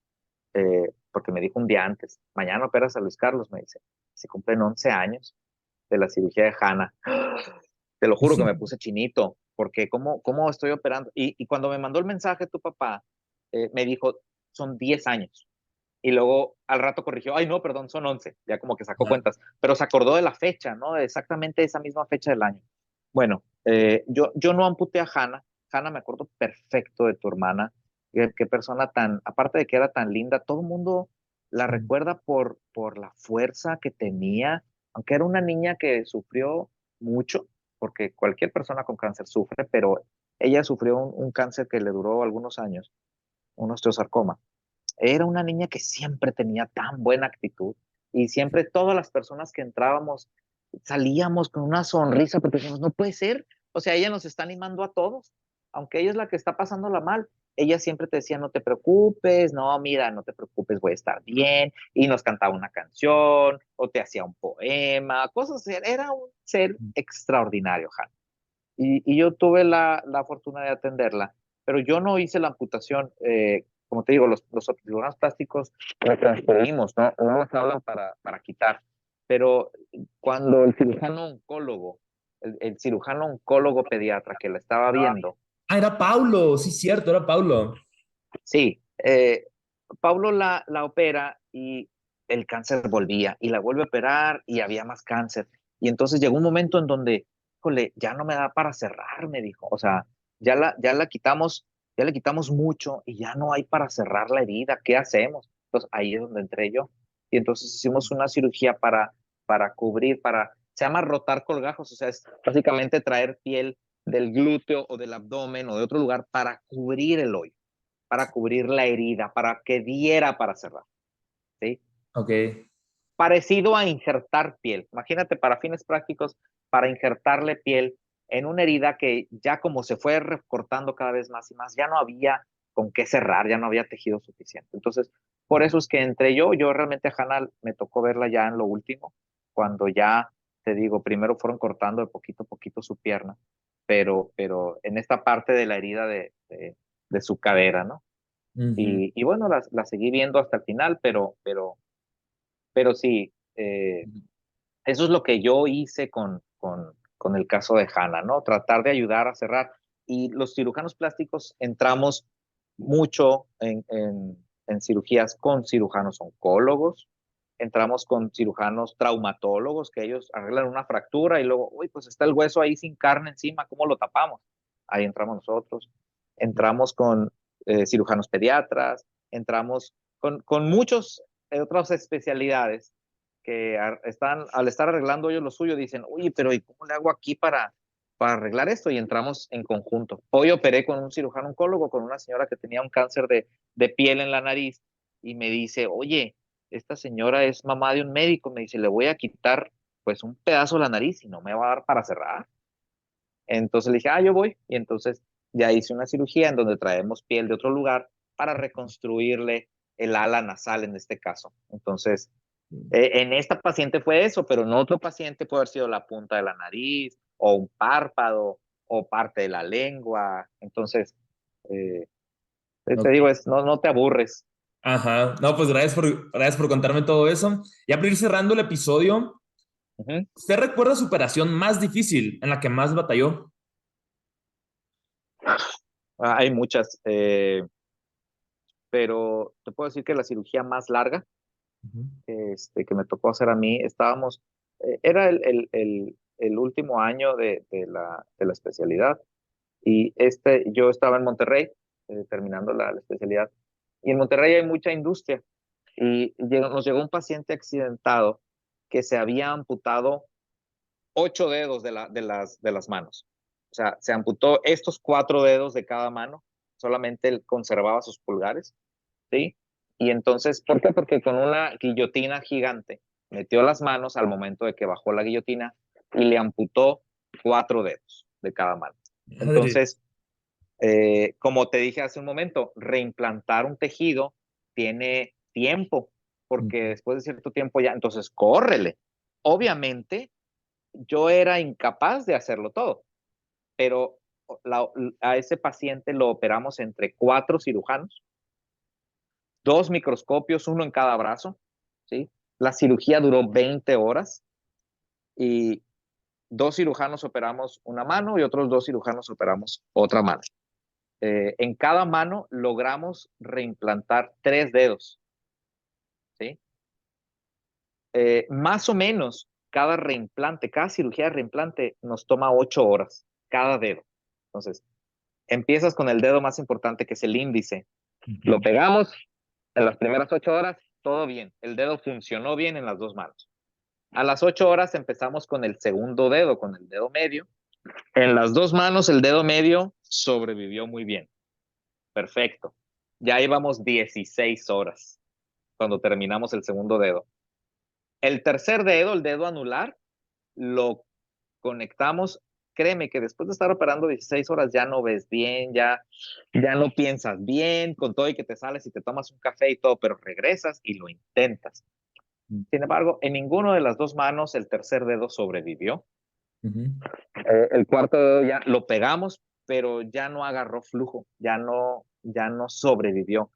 Speaker 2: porque me dijo un día antes, mañana operas a Luis Carlos, me dice, se cumplen 11 años de la cirugía de Hanna. Te lo juro que me puse chinito, porque ¿cómo estoy operando? Y cuando me mandó el mensaje tu papá, me dijo, son 10 años. Y luego al rato corrigió, ay no, perdón, son 11 ya como que sacó
Speaker 1: Ajá.
Speaker 2: cuentas, pero se acordó de la fecha, ¿no? De exactamente esa misma fecha del año. Bueno, yo no amputé a Hannah. Hannah me acuerdo perfecto de tu hermana, qué persona tan, aparte de que era tan linda, todo el mundo la recuerda por la fuerza que tenía, aunque era una niña que sufrió mucho, porque cualquier persona con cáncer sufre, pero ella sufrió un cáncer que le duró algunos años, un osteosarcoma. Era una niña que siempre tenía tan buena actitud y siempre todas las personas que entrábamos salíamos con una sonrisa porque decíamos, no puede ser, o sea, ella nos está animando a todos, aunque ella es la que está pasándola mal. Ella siempre te decía, no te preocupes, no, mira, no te preocupes, voy a estar bien. Y nos cantaba una canción o te hacía un poema, cosas así. Era un ser extraordinario, Han. Y yo tuve la fortuna de atenderla, pero yo no hice la amputación. Como te digo, los cirujanos plásticos lo transferimos, ¿no? No nos hablan para quitar. Pero cuando el cirujano oncólogo, el cirujano oncólogo pediatra que la estaba viendo,
Speaker 1: Ah, era Paulo, sí, cierto, era Paulo.
Speaker 2: sí, Pablo la opera y el cáncer volvía y la vuelve a operar y había más cáncer. Y entonces llegó un momento en donde híjole, ya no me da para cerrar, me dijo. O sea, ya le quitamos mucho y ya no hay para cerrar la herida. ¿Qué hacemos? Entonces ahí es donde entré yo. Y entonces hicimos una cirugía para cubrir, se llama rotar colgajos, o sea, es básicamente traer piel del glúteo o del abdomen o de otro lugar para cubrir el hoyo, para cubrir la herida, para que diera para cerrar, ¿sí?
Speaker 1: Ok.
Speaker 2: Parecido a injertar piel. Imagínate, para fines prácticos, para injertarle piel en una herida que ya como se fue recortando cada vez más y más, ya no había con qué cerrar, ya no había tejido suficiente. Entonces, por eso es que entre yo realmente a Hannah me tocó verla ya en lo último, cuando ya, te digo, primero fueron cortando de poquito a poquito su pierna, pero en esta parte de la herida de su cadera, ¿no?
Speaker 1: Ujú.
Speaker 2: Y bueno, la seguí viendo hasta el final, pero sí, eso es lo que yo hice con el caso de Hannah, ¿no? Tratar de ayudar a cerrar. Y los cirujanos plásticos entramos mucho en cirugías con cirujanos oncólogos, entramos con cirujanos traumatólogos, que ellos arreglan una fractura y luego, uy, pues está el hueso ahí sin carne encima, ¿cómo lo tapamos? Ahí entramos nosotros. Entramos con cirujanos pediatras, entramos con muchos otras especialidades que al estar arreglando ellos lo suyo, dicen, oye, pero ¿y cómo le hago aquí para arreglar esto? Y entramos en conjunto. Hoy operé con un cirujano oncólogo, con una señora que tenía un cáncer de piel en la nariz, y me dice, oye, esta señora es mamá de un médico, me dice, le voy a quitar pues un pedazo de la nariz y no me va a dar para cerrar. Entonces le dije, yo voy. Y entonces ya hice una cirugía en donde traemos piel de otro lugar para reconstruirle el ala nasal en este caso. Entonces, en esta paciente fue eso, pero en otro paciente puede haber sido la punta de la nariz o un párpado o parte de la lengua. Entonces, eh, te
Speaker 1: Ok.
Speaker 2: digo, no te aburres.
Speaker 1: Ajá. No, pues gracias por contarme todo eso. Ya para ir cerrando el episodio,
Speaker 2: Ujú.
Speaker 1: ¿usted recuerda su operación más difícil en la que más batalló?
Speaker 2: Hay muchas, pero te puedo decir que la cirugía más larga
Speaker 1: Ujú.
Speaker 2: que me tocó hacer a mí, era el último año de la especialidad. Y yo estaba en Monterrey, terminando la especialidad, y en Monterrey hay mucha industria, y nos llegó un paciente accidentado que se había amputado 8 dedos de las manos. O sea, se amputó estos 4 dedos de cada mano, solamente él conservaba sus pulgares, ¿sí? Y entonces, ¿por qué? Porque con una guillotina gigante metió las manos al momento de que bajó la guillotina y le amputó 4 dedos de cada mano.
Speaker 1: Madres.
Speaker 2: Entonces, como te dije hace un momento, reimplantar un tejido tiene tiempo, porque
Speaker 1: Ujú.
Speaker 2: después de cierto tiempo ya, entonces córrele. Obviamente, yo era incapaz de hacerlo todo, pero a ese paciente lo operamos entre 4 cirujanos, 2 microscopios, uno en cada brazo, ¿sí? La cirugía duró 20 horas y 2 cirujanos operamos una mano y otros 2 cirujanos operamos otra mano. En cada mano logramos reimplantar 3 dedos, ¿sí? Más o menos cada reimplante, cada cirugía de reimplante nos toma 8 horas, cada dedo. Entonces, empiezas con el dedo más importante, que es el índice. Lo
Speaker 1: Ujú.
Speaker 2: pegamos en las primeras 8 horas, todo bien. El dedo funcionó bien en las dos manos. A las 8 horas empezamos con el segundo dedo, con el dedo medio. En las dos manos el dedo medio sobrevivió muy bien. Perfecto. Ya íbamos 16 horas cuando terminamos el segundo dedo. El tercer dedo, el dedo anular, lo conectamos. Créeme que después de estar operando 16 horas ya no ves bien, ya no piensas bien, con todo y que te sales y te tomas un café y todo, pero regresas y lo intentas. Sin embargo, en ninguno de las dos manos el tercer dedo sobrevivió.
Speaker 1: Ujú.
Speaker 2: El cuarto dedo ya lo pegamos, pero ya no agarró flujo, ya no sobrevivió.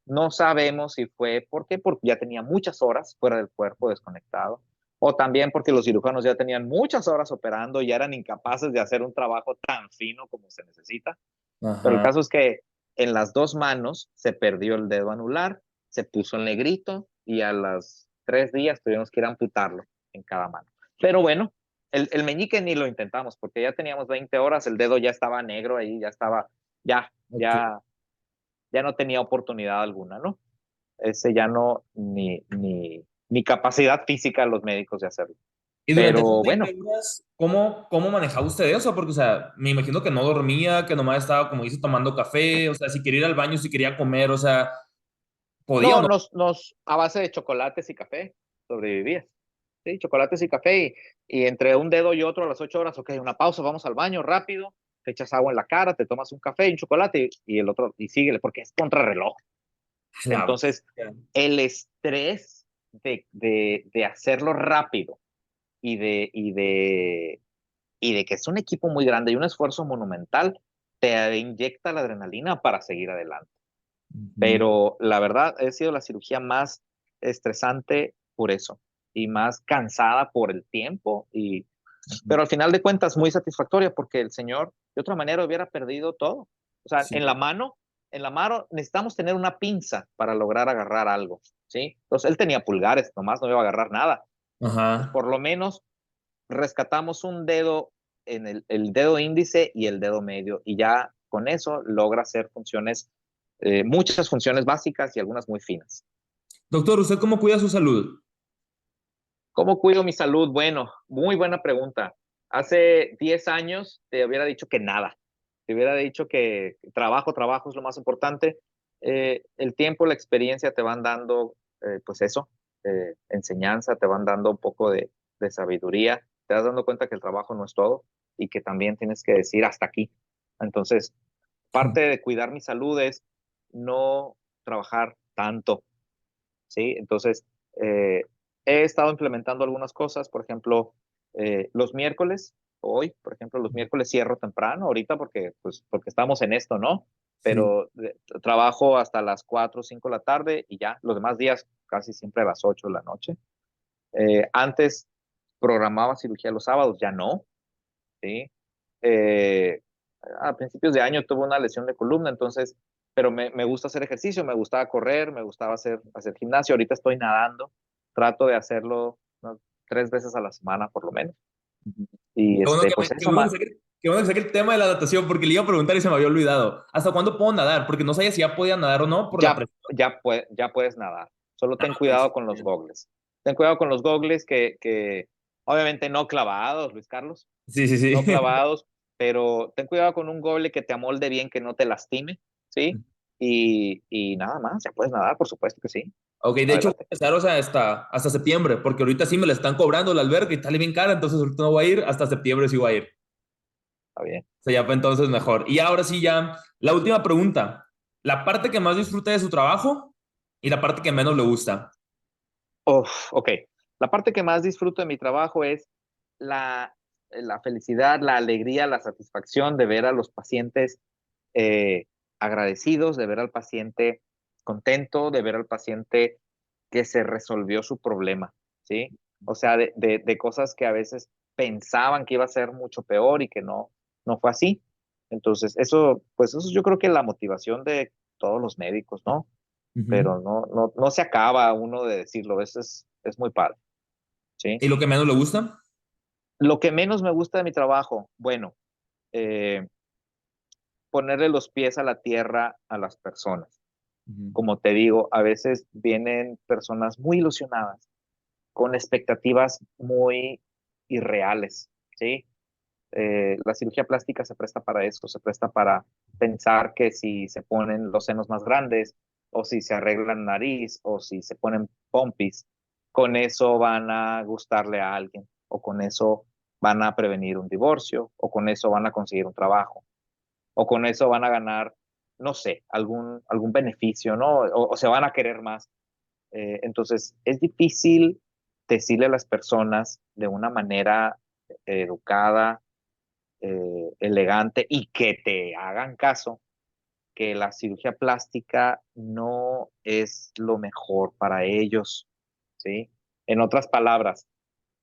Speaker 2: No sabemos si fue, ¿por qué? Porque ya tenía muchas horas fuera del cuerpo desconectado, o también porque los cirujanos ya tenían muchas horas operando y ya eran incapaces de hacer un trabajo tan fino como se necesita. Pero el
Speaker 1: Ajá.
Speaker 2: caso es que en las dos manos se perdió el dedo anular, se puso el negrito y a los 3 días tuvimos que ir a amputarlo en cada mano. Pero bueno, El meñique ni lo intentamos porque ya teníamos 20 horas, el dedo ya estaba negro ahí, ya estaba, ya,
Speaker 1: Ok.
Speaker 2: ya, ya no tenía oportunidad alguna, ¿no? Ese ya no, ni capacidad física los médicos de hacerlo.
Speaker 1: Y durante esas
Speaker 2: Pero
Speaker 1: 20
Speaker 2: bueno,
Speaker 1: horas, ¿cómo manejaba usted eso? Porque, o sea, me imagino que no dormía, que nomás estaba, como dice, tomando café, o sea, si quería ir al baño, si quería comer, o sea, ¿podía o
Speaker 2: no,
Speaker 1: no?
Speaker 2: a base de chocolates y café sobrevivías. Sí, chocolates y café y entre un dedo y otro a las 8 horas, ok, una pausa, vamos al baño rápido, te echas agua en la cara, te tomas un café y un chocolate y el otro, y síguele, porque es contrarreloj.
Speaker 1: La
Speaker 2: Entonces,
Speaker 1: bestia.
Speaker 2: el estrés de hacerlo rápido y y de que es un equipo muy grande y un esfuerzo monumental, te inyecta la adrenalina para seguir adelante.
Speaker 1: Ujú.
Speaker 2: Pero la verdad, ha sido la cirugía más estresante por eso y más cansada por el tiempo pero al final de cuentas muy satisfactoria porque el señor de otra manera hubiera perdido todo. O sea,
Speaker 1: Sí.
Speaker 2: en la mano necesitamos tener una pinza para lograr agarrar algo, ¿sí? Entonces él tenía pulgares, nomás no iba a agarrar nada. Pues
Speaker 1: Ajá.
Speaker 2: por lo menos rescatamos un dedo en el dedo índice y el dedo medio y ya con eso logra hacer funciones, muchas funciones básicas y algunas muy finas.
Speaker 1: Doctor, ¿usted cómo cuida su salud?
Speaker 2: ¿Cómo cuido mi salud? Bueno, muy buena pregunta. Hace 10 años te hubiera dicho que nada. Te hubiera dicho que trabajo es lo más importante. El tiempo, la experiencia te van dando, pues eso, enseñanza, te van dando un poco de sabiduría. Te vas dando cuenta que el trabajo no es todo y que también tienes que decir hasta aquí. Entonces, parte de cuidar mi salud es no trabajar tanto, ¿sí? Entonces, eh, he estado implementando algunas cosas, por ejemplo, los miércoles, hoy, por ejemplo, los miércoles cierro temprano, ahorita porque, pues, porque estamos en esto, ¿no?
Speaker 1: Sí.
Speaker 2: Pero trabajo hasta las 4 o 5 de la tarde y ya, los demás días casi siempre a las 8 de la noche. Antes programaba cirugía los sábados, ya no, ¿sí? Eh, a principios de año tuve una lesión de columna, entonces, pero me gusta hacer ejercicio, me gustaba correr, me gustaba hacer gimnasio, ahorita estoy nadando, trato de hacerlo, ¿no?, 3 veces a la semana por lo menos. Y
Speaker 1: Qué bueno
Speaker 2: pues
Speaker 1: qué
Speaker 2: eso
Speaker 1: bueno
Speaker 2: más,
Speaker 1: qué bueno que saque el tema de la natación, porque le iba a preguntar y se me había olvidado. ¿Hasta cuándo puedo nadar? Porque no sabía si ya podía nadar o no por la presión.
Speaker 2: ya puedes nadar, solo ten
Speaker 1: Ah,
Speaker 2: cuidado con los
Speaker 1: bien.
Speaker 2: gogles. Ten cuidado con los gogles que obviamente no clavados, Luis Carlos,
Speaker 1: Sí, sí, sí.
Speaker 2: no clavados, pero ten cuidado con un goble que te amolde bien, que no te lastime, ¿sí? Y nada más, ya puedes nadar, por supuesto que sí.
Speaker 1: Ok, de hecho voy a
Speaker 2: Adelante.
Speaker 1: empezar, o sea, hasta septiembre, porque ahorita sí me la están cobrando la alberca y sale bien cara, entonces ahorita no voy a ir, hasta septiembre sí voy a ir.
Speaker 2: Está bien.
Speaker 1: O sea, ya fue entonces mejor. Y ahora sí, ya, la última pregunta. La parte que más disfruta de su trabajo y la parte que menos le gusta.
Speaker 2: Uf, ok. La parte que más disfruto de mi trabajo es la, la felicidad, la alegría, la satisfacción de ver a los pacientes eh, agradecidos, de ver al paciente contento, de ver al paciente que se resolvió su problema, ¿sí? O sea, de cosas que a veces pensaban que iba a ser mucho peor y que no fue así. Entonces, eso, pues eso yo creo que es la motivación de todos los médicos, ¿no?
Speaker 1: Ujú.
Speaker 2: Pero no se acaba uno de decirlo, eso es muy padre, ¿sí?
Speaker 1: ¿Y lo que menos le gusta?
Speaker 2: Lo que menos me gusta de mi trabajo, bueno, eh, ponerle los pies a la tierra a las personas.
Speaker 1: Ujú.
Speaker 2: Como te digo, a veces vienen personas muy ilusionadas, con expectativas muy irreales, ¿sí? La cirugía plástica se presta para eso, se presta para pensar que si se ponen los senos más grandes, o si se arreglan nariz, o si se ponen pompis, con eso van a gustarle a alguien, o con eso van a prevenir un divorcio, o con eso van a conseguir un trabajo, o con eso van a ganar, no sé, algún beneficio, ¿no? O se van a querer más. Entonces, es difícil decirle a las personas de una manera educada, elegante y que te hagan caso que la cirugía plástica no es lo mejor para ellos, ¿sí? En otras palabras,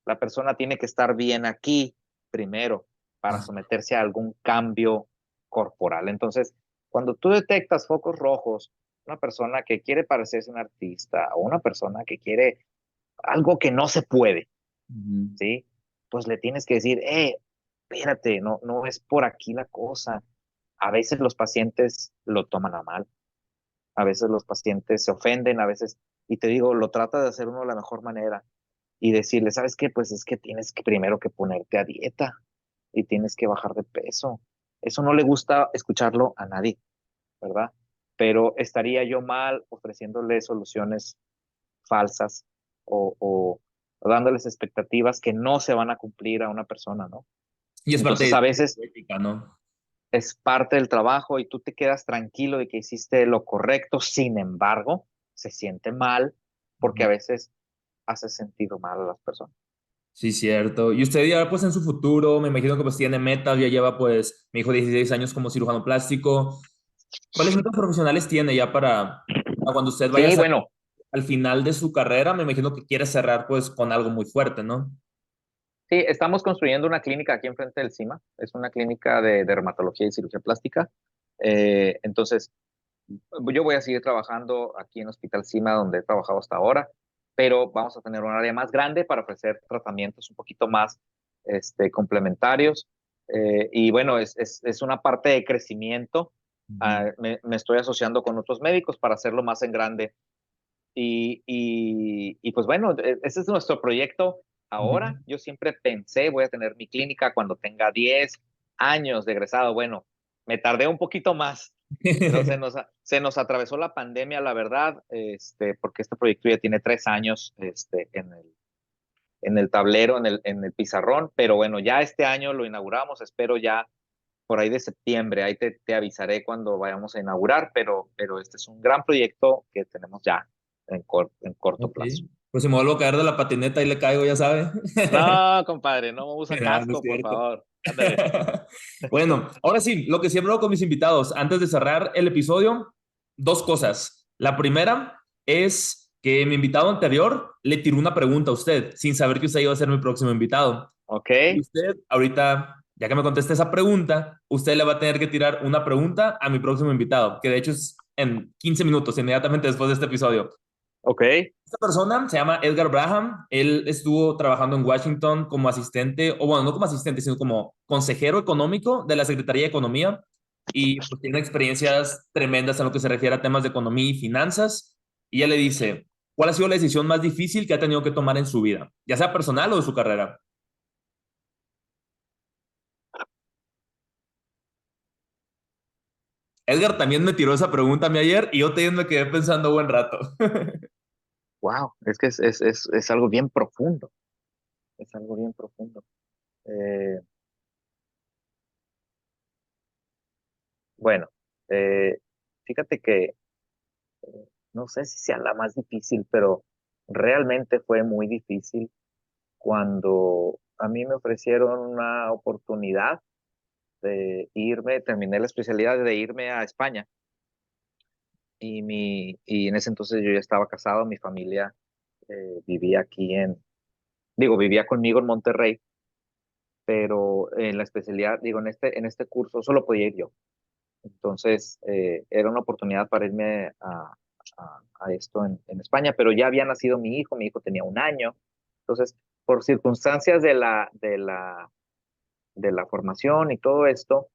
Speaker 2: la persona tiene que estar bien aquí primero para
Speaker 1: Ah,
Speaker 2: someterse a algún cambio corporal. Entonces, cuando tú detectas focos rojos, una persona que quiere parecerse un artista o una persona que quiere algo que no se puede,
Speaker 1: ujú.
Speaker 2: ¿sí? pues le tienes que decir, espérate, no, no es por aquí la cosa. A veces los pacientes lo toman a mal, a veces los pacientes se ofenden, a veces, y te digo, lo trata de hacer uno de la mejor manera y decirle, ¿sabes qué? Pues es que tienes que primero que ponerte a dieta y tienes que bajar de peso. Eso no le gusta escucharlo a nadie, ¿verdad? Pero estaría yo mal ofreciéndole soluciones falsas o dándoles expectativas que no se van a cumplir a una persona, ¿no?
Speaker 1: Y es parte
Speaker 2: Entonces a
Speaker 1: de
Speaker 2: veces
Speaker 1: tu ética, ¿no?
Speaker 2: es parte del trabajo y tú te quedas tranquilo de que hiciste lo correcto, sin embargo, se siente mal porque a
Speaker 1: Ujú.
Speaker 2: veces hace sentido mal a las personas.
Speaker 1: Sí, cierto. Y usted ya pues en su futuro, me imagino que pues tiene metas, ya lleva pues, mi hijo 16 años como cirujano plástico. ¿Cuáles metas profesionales tiene ya para cuando usted vaya a
Speaker 2: Sí,
Speaker 1: ser
Speaker 2: bueno,
Speaker 1: al final de su carrera? Me imagino que quiere cerrar pues con algo muy fuerte, ¿no?
Speaker 2: sí, estamos construyendo una clínica aquí enfrente del CIMA. Es una clínica de dermatología y cirugía plástica. Entonces, yo voy a seguir trabajando aquí en Hospital CIMA, donde he trabajado hasta ahora, pero vamos a tener un área más grande para ofrecer tratamientos un poquito más complementarios. Y bueno, es una parte de crecimiento.
Speaker 1: Ujú.
Speaker 2: Me estoy asociando con otros médicos para hacerlo más en grande. Y pues bueno, ese es nuestro proyecto
Speaker 1: Ujú.
Speaker 2: ahora. Yo siempre pensé, voy a tener mi clínica cuando tenga 10 años de egresado. Bueno, me tardé un poquito más, pero se nos atravesó la pandemia, la verdad, porque este proyecto ya tiene 3 años en el tablero, en el pizarrón, pero bueno, ya este año lo inauguramos, espero ya por ahí de septiembre, ahí te avisaré cuando vayamos a inaugurar, pero este es un gran proyecto que tenemos ya en corto
Speaker 1: Ok.
Speaker 2: plazo.
Speaker 1: Pues si me vuelvo a caer de la patineta y le caigo, ya sabe.
Speaker 2: No, compadre, no usa
Speaker 1: No, no es
Speaker 2: casco, por
Speaker 1: cierto.
Speaker 2: favor. Ándale.
Speaker 1: Bueno, ahora sí, lo que siempre hago con mis invitados, antes de cerrar el episodio, dos cosas. La primera es que mi invitado anterior le tiró una pregunta a usted, sin saber que usted iba a ser mi próximo invitado.
Speaker 2: Ok,
Speaker 1: Y usted, ahorita, ya que me conteste esa pregunta, usted le va a tener que tirar una pregunta a mi próximo invitado, que de hecho es en 15 minutos, inmediatamente después de este episodio.
Speaker 2: ok,
Speaker 1: Esta persona se llama Edgar Braham. Él estuvo trabajando en Washington como asistente, o bueno, no como asistente, sino como consejero económico de la Secretaría de Economía. Y pues tiene experiencias tremendas en lo que se refiere a temas de economía y finanzas. Y ella le dice, ¿cuál ha sido la decisión más difícil que ha tenido que tomar en su vida? Ya sea personal o de su carrera. Edgar también me tiró esa pregunta a mí ayer y yo también me quedé pensando buen rato.
Speaker 2: wow, es que es algo bien profundo, es algo bien profundo. Eh, bueno, eh, fíjate que no sé si sea la más difícil, pero realmente fue muy difícil cuando a mí me ofrecieron una oportunidad de irme, terminé la especialidad de irme a España y en ese entonces yo ya estaba casado, mi familia vivía aquí vivía conmigo en Monterrey, pero en la especialidad, digo, en este curso solo podía ir yo. Entonces era una oportunidad para irme a esto en España, pero ya había nacido mi hijo tenía 1 año, entonces por circunstancias de la formación y todo esto,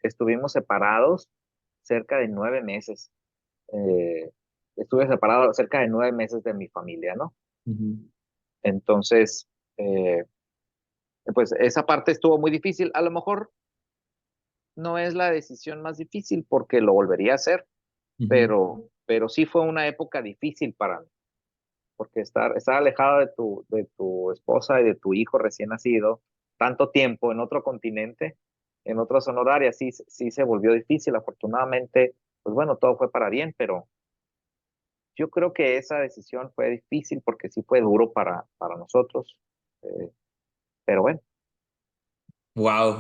Speaker 2: estuvimos separados cerca de 9 meses. Eh, Estuve separado cerca de 9 meses de mi familia, ¿no?
Speaker 1: Ujú.
Speaker 2: Entonces, eh, pues esa parte estuvo muy difícil. A lo mejor no es la decisión más difícil porque lo volvería a hacer,
Speaker 1: Ujú.
Speaker 2: pero sí fue una época difícil para mí, porque estar alejado de tu esposa y de tu hijo recién nacido tanto tiempo en otro continente, en otra zona horaria, sí, sí se volvió difícil. Afortunadamente, pues bueno, todo fue para bien, pero yo creo que esa decisión fue difícil porque sí fue duro para nosotros. eh, pero bueno.
Speaker 1: Wow,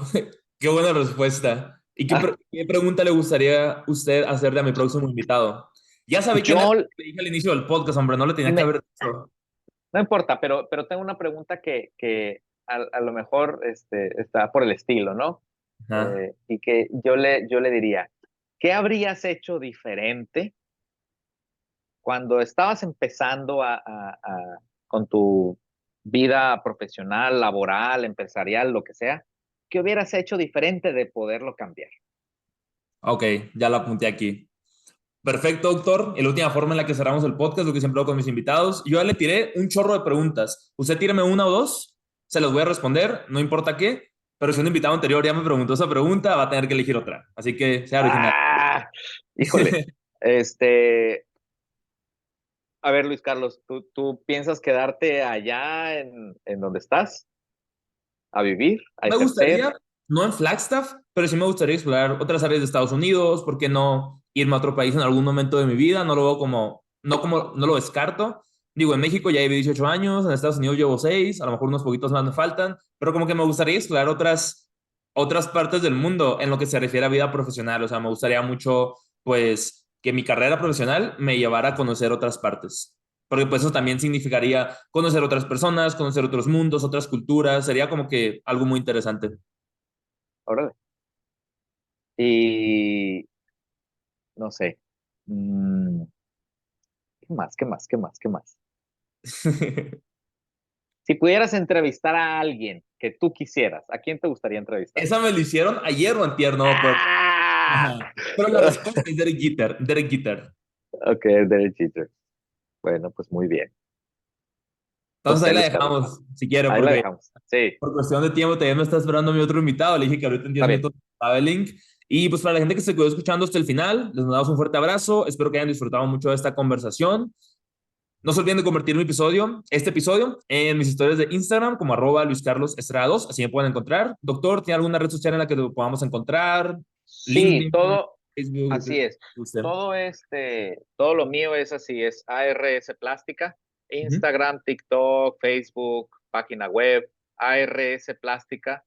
Speaker 1: qué buena respuesta. ¿Y qué,
Speaker 2: Ah,
Speaker 1: qué pregunta le gustaría usted hacerle a mi próximo invitado? Ya sabe quién es,
Speaker 2: yo
Speaker 1: le dije al inicio del podcast, hombre, no le tenía que
Speaker 2: me,
Speaker 1: haber dicho.
Speaker 2: no importa, pero tengo una pregunta que a lo mejor está por el estilo, ¿no?
Speaker 1: Ajá.
Speaker 2: Y que yo le diría, ¿qué habrías hecho diferente cuando estabas empezando con tu vida profesional, laboral, empresarial, lo que sea, ¿qué hubieras hecho diferente de poderlo cambiar?
Speaker 1: Ok, ya lo apunté aquí. Perfecto, doctor. Y la última forma en la que cerramos el podcast, lo que siempre hago con mis invitados. Yo ya le tiré un chorro de preguntas. Usted tíreme una o dos, se las voy a responder, no importa qué. Pero si un invitado anterior ya me preguntó esa pregunta, va a tener que elegir otra. Así que sea original.
Speaker 2: ¡Ah! Híjole, este, a ver, Luis Carlos, ¿tú piensas quedarte allá en donde estás? ¿A vivir? ¿A
Speaker 1: Me
Speaker 2: ejercer?
Speaker 1: gustaría, no en Flagstaff, pero sí me gustaría explorar otras áreas de Estados Unidos. ¿Por qué no irme a otro país en algún momento de mi vida? No lo veo no lo descarto. Digo, en México ya llevo 18 años, en Estados Unidos llevo 6, a lo mejor unos poquitos más me faltan, pero como que me gustaría explorar otras partes del mundo en lo que se refiere a vida profesional. O sea, me gustaría mucho, pues, que mi carrera profesional me llevara a conocer otras partes. Porque pues eso también significaría conocer otras personas, conocer otros mundos, otras culturas. Sería como que algo muy interesante.
Speaker 2: Órale. Y no sé. mm, ¿Qué más? ¿Qué más? ¿Qué más? ¿Qué más? Si pudieras entrevistar a alguien que tú quisieras, ¿a quién te gustaría entrevistar?
Speaker 1: Esa me lo hicieron ayer o antier, ¿no?
Speaker 2: ¡Ah!
Speaker 1: Ajá. Pero la respuesta es Derek Jeter. Derek Jeter.
Speaker 2: Ok, derechito. Bueno, pues muy bien.
Speaker 1: Entonces
Speaker 2: Ok,
Speaker 1: ahí la
Speaker 2: Luis Carlos.
Speaker 1: dejamos, si quiere,
Speaker 2: Ahí la
Speaker 1: porque
Speaker 2: dejamos. Sí,
Speaker 1: por cuestión de tiempo todavía me está esperando mi otro invitado. Le dije que ahorita en 10
Speaker 2: está bien.
Speaker 1: minutos estaba el link. Y pues para la gente que se quedó escuchando hasta el final, les mandamos un fuerte abrazo. Espero que hayan disfrutado mucho de esta conversación. No se olviden de convertir este episodio, en mis historias de Instagram como @LuisCarlosEstrada2, así me pueden encontrar. Doctor, ¿tiene alguna red social en la que lo podamos encontrar?
Speaker 2: Sí,
Speaker 1: LinkedIn,
Speaker 2: todo,
Speaker 1: Facebook, lo
Speaker 2: así
Speaker 1: que
Speaker 2: es.
Speaker 1: usted.
Speaker 2: Todo lo mío es así, es ARS Plástica,
Speaker 1: Ujú.
Speaker 2: Instagram, TikTok, Facebook, página web, ARS Plástica,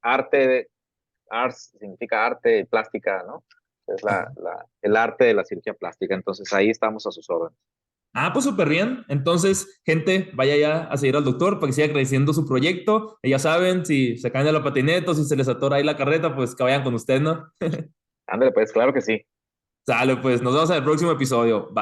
Speaker 2: arte, ars significa arte y plástica, ¿no? Es el arte de la cirugía plástica, entonces ahí estamos a sus órdenes.
Speaker 1: Ah, pues súper bien. Entonces, gente, vaya ya a seguir al doctor para que siga creciendo su proyecto. Y ya saben, si se caen de la patineta o si se les atora ahí la carreta, pues que vayan con usted, ¿no?
Speaker 2: Ándale, pues, claro que sí.
Speaker 1: Sale, pues nos vemos en el próximo episodio. Bye.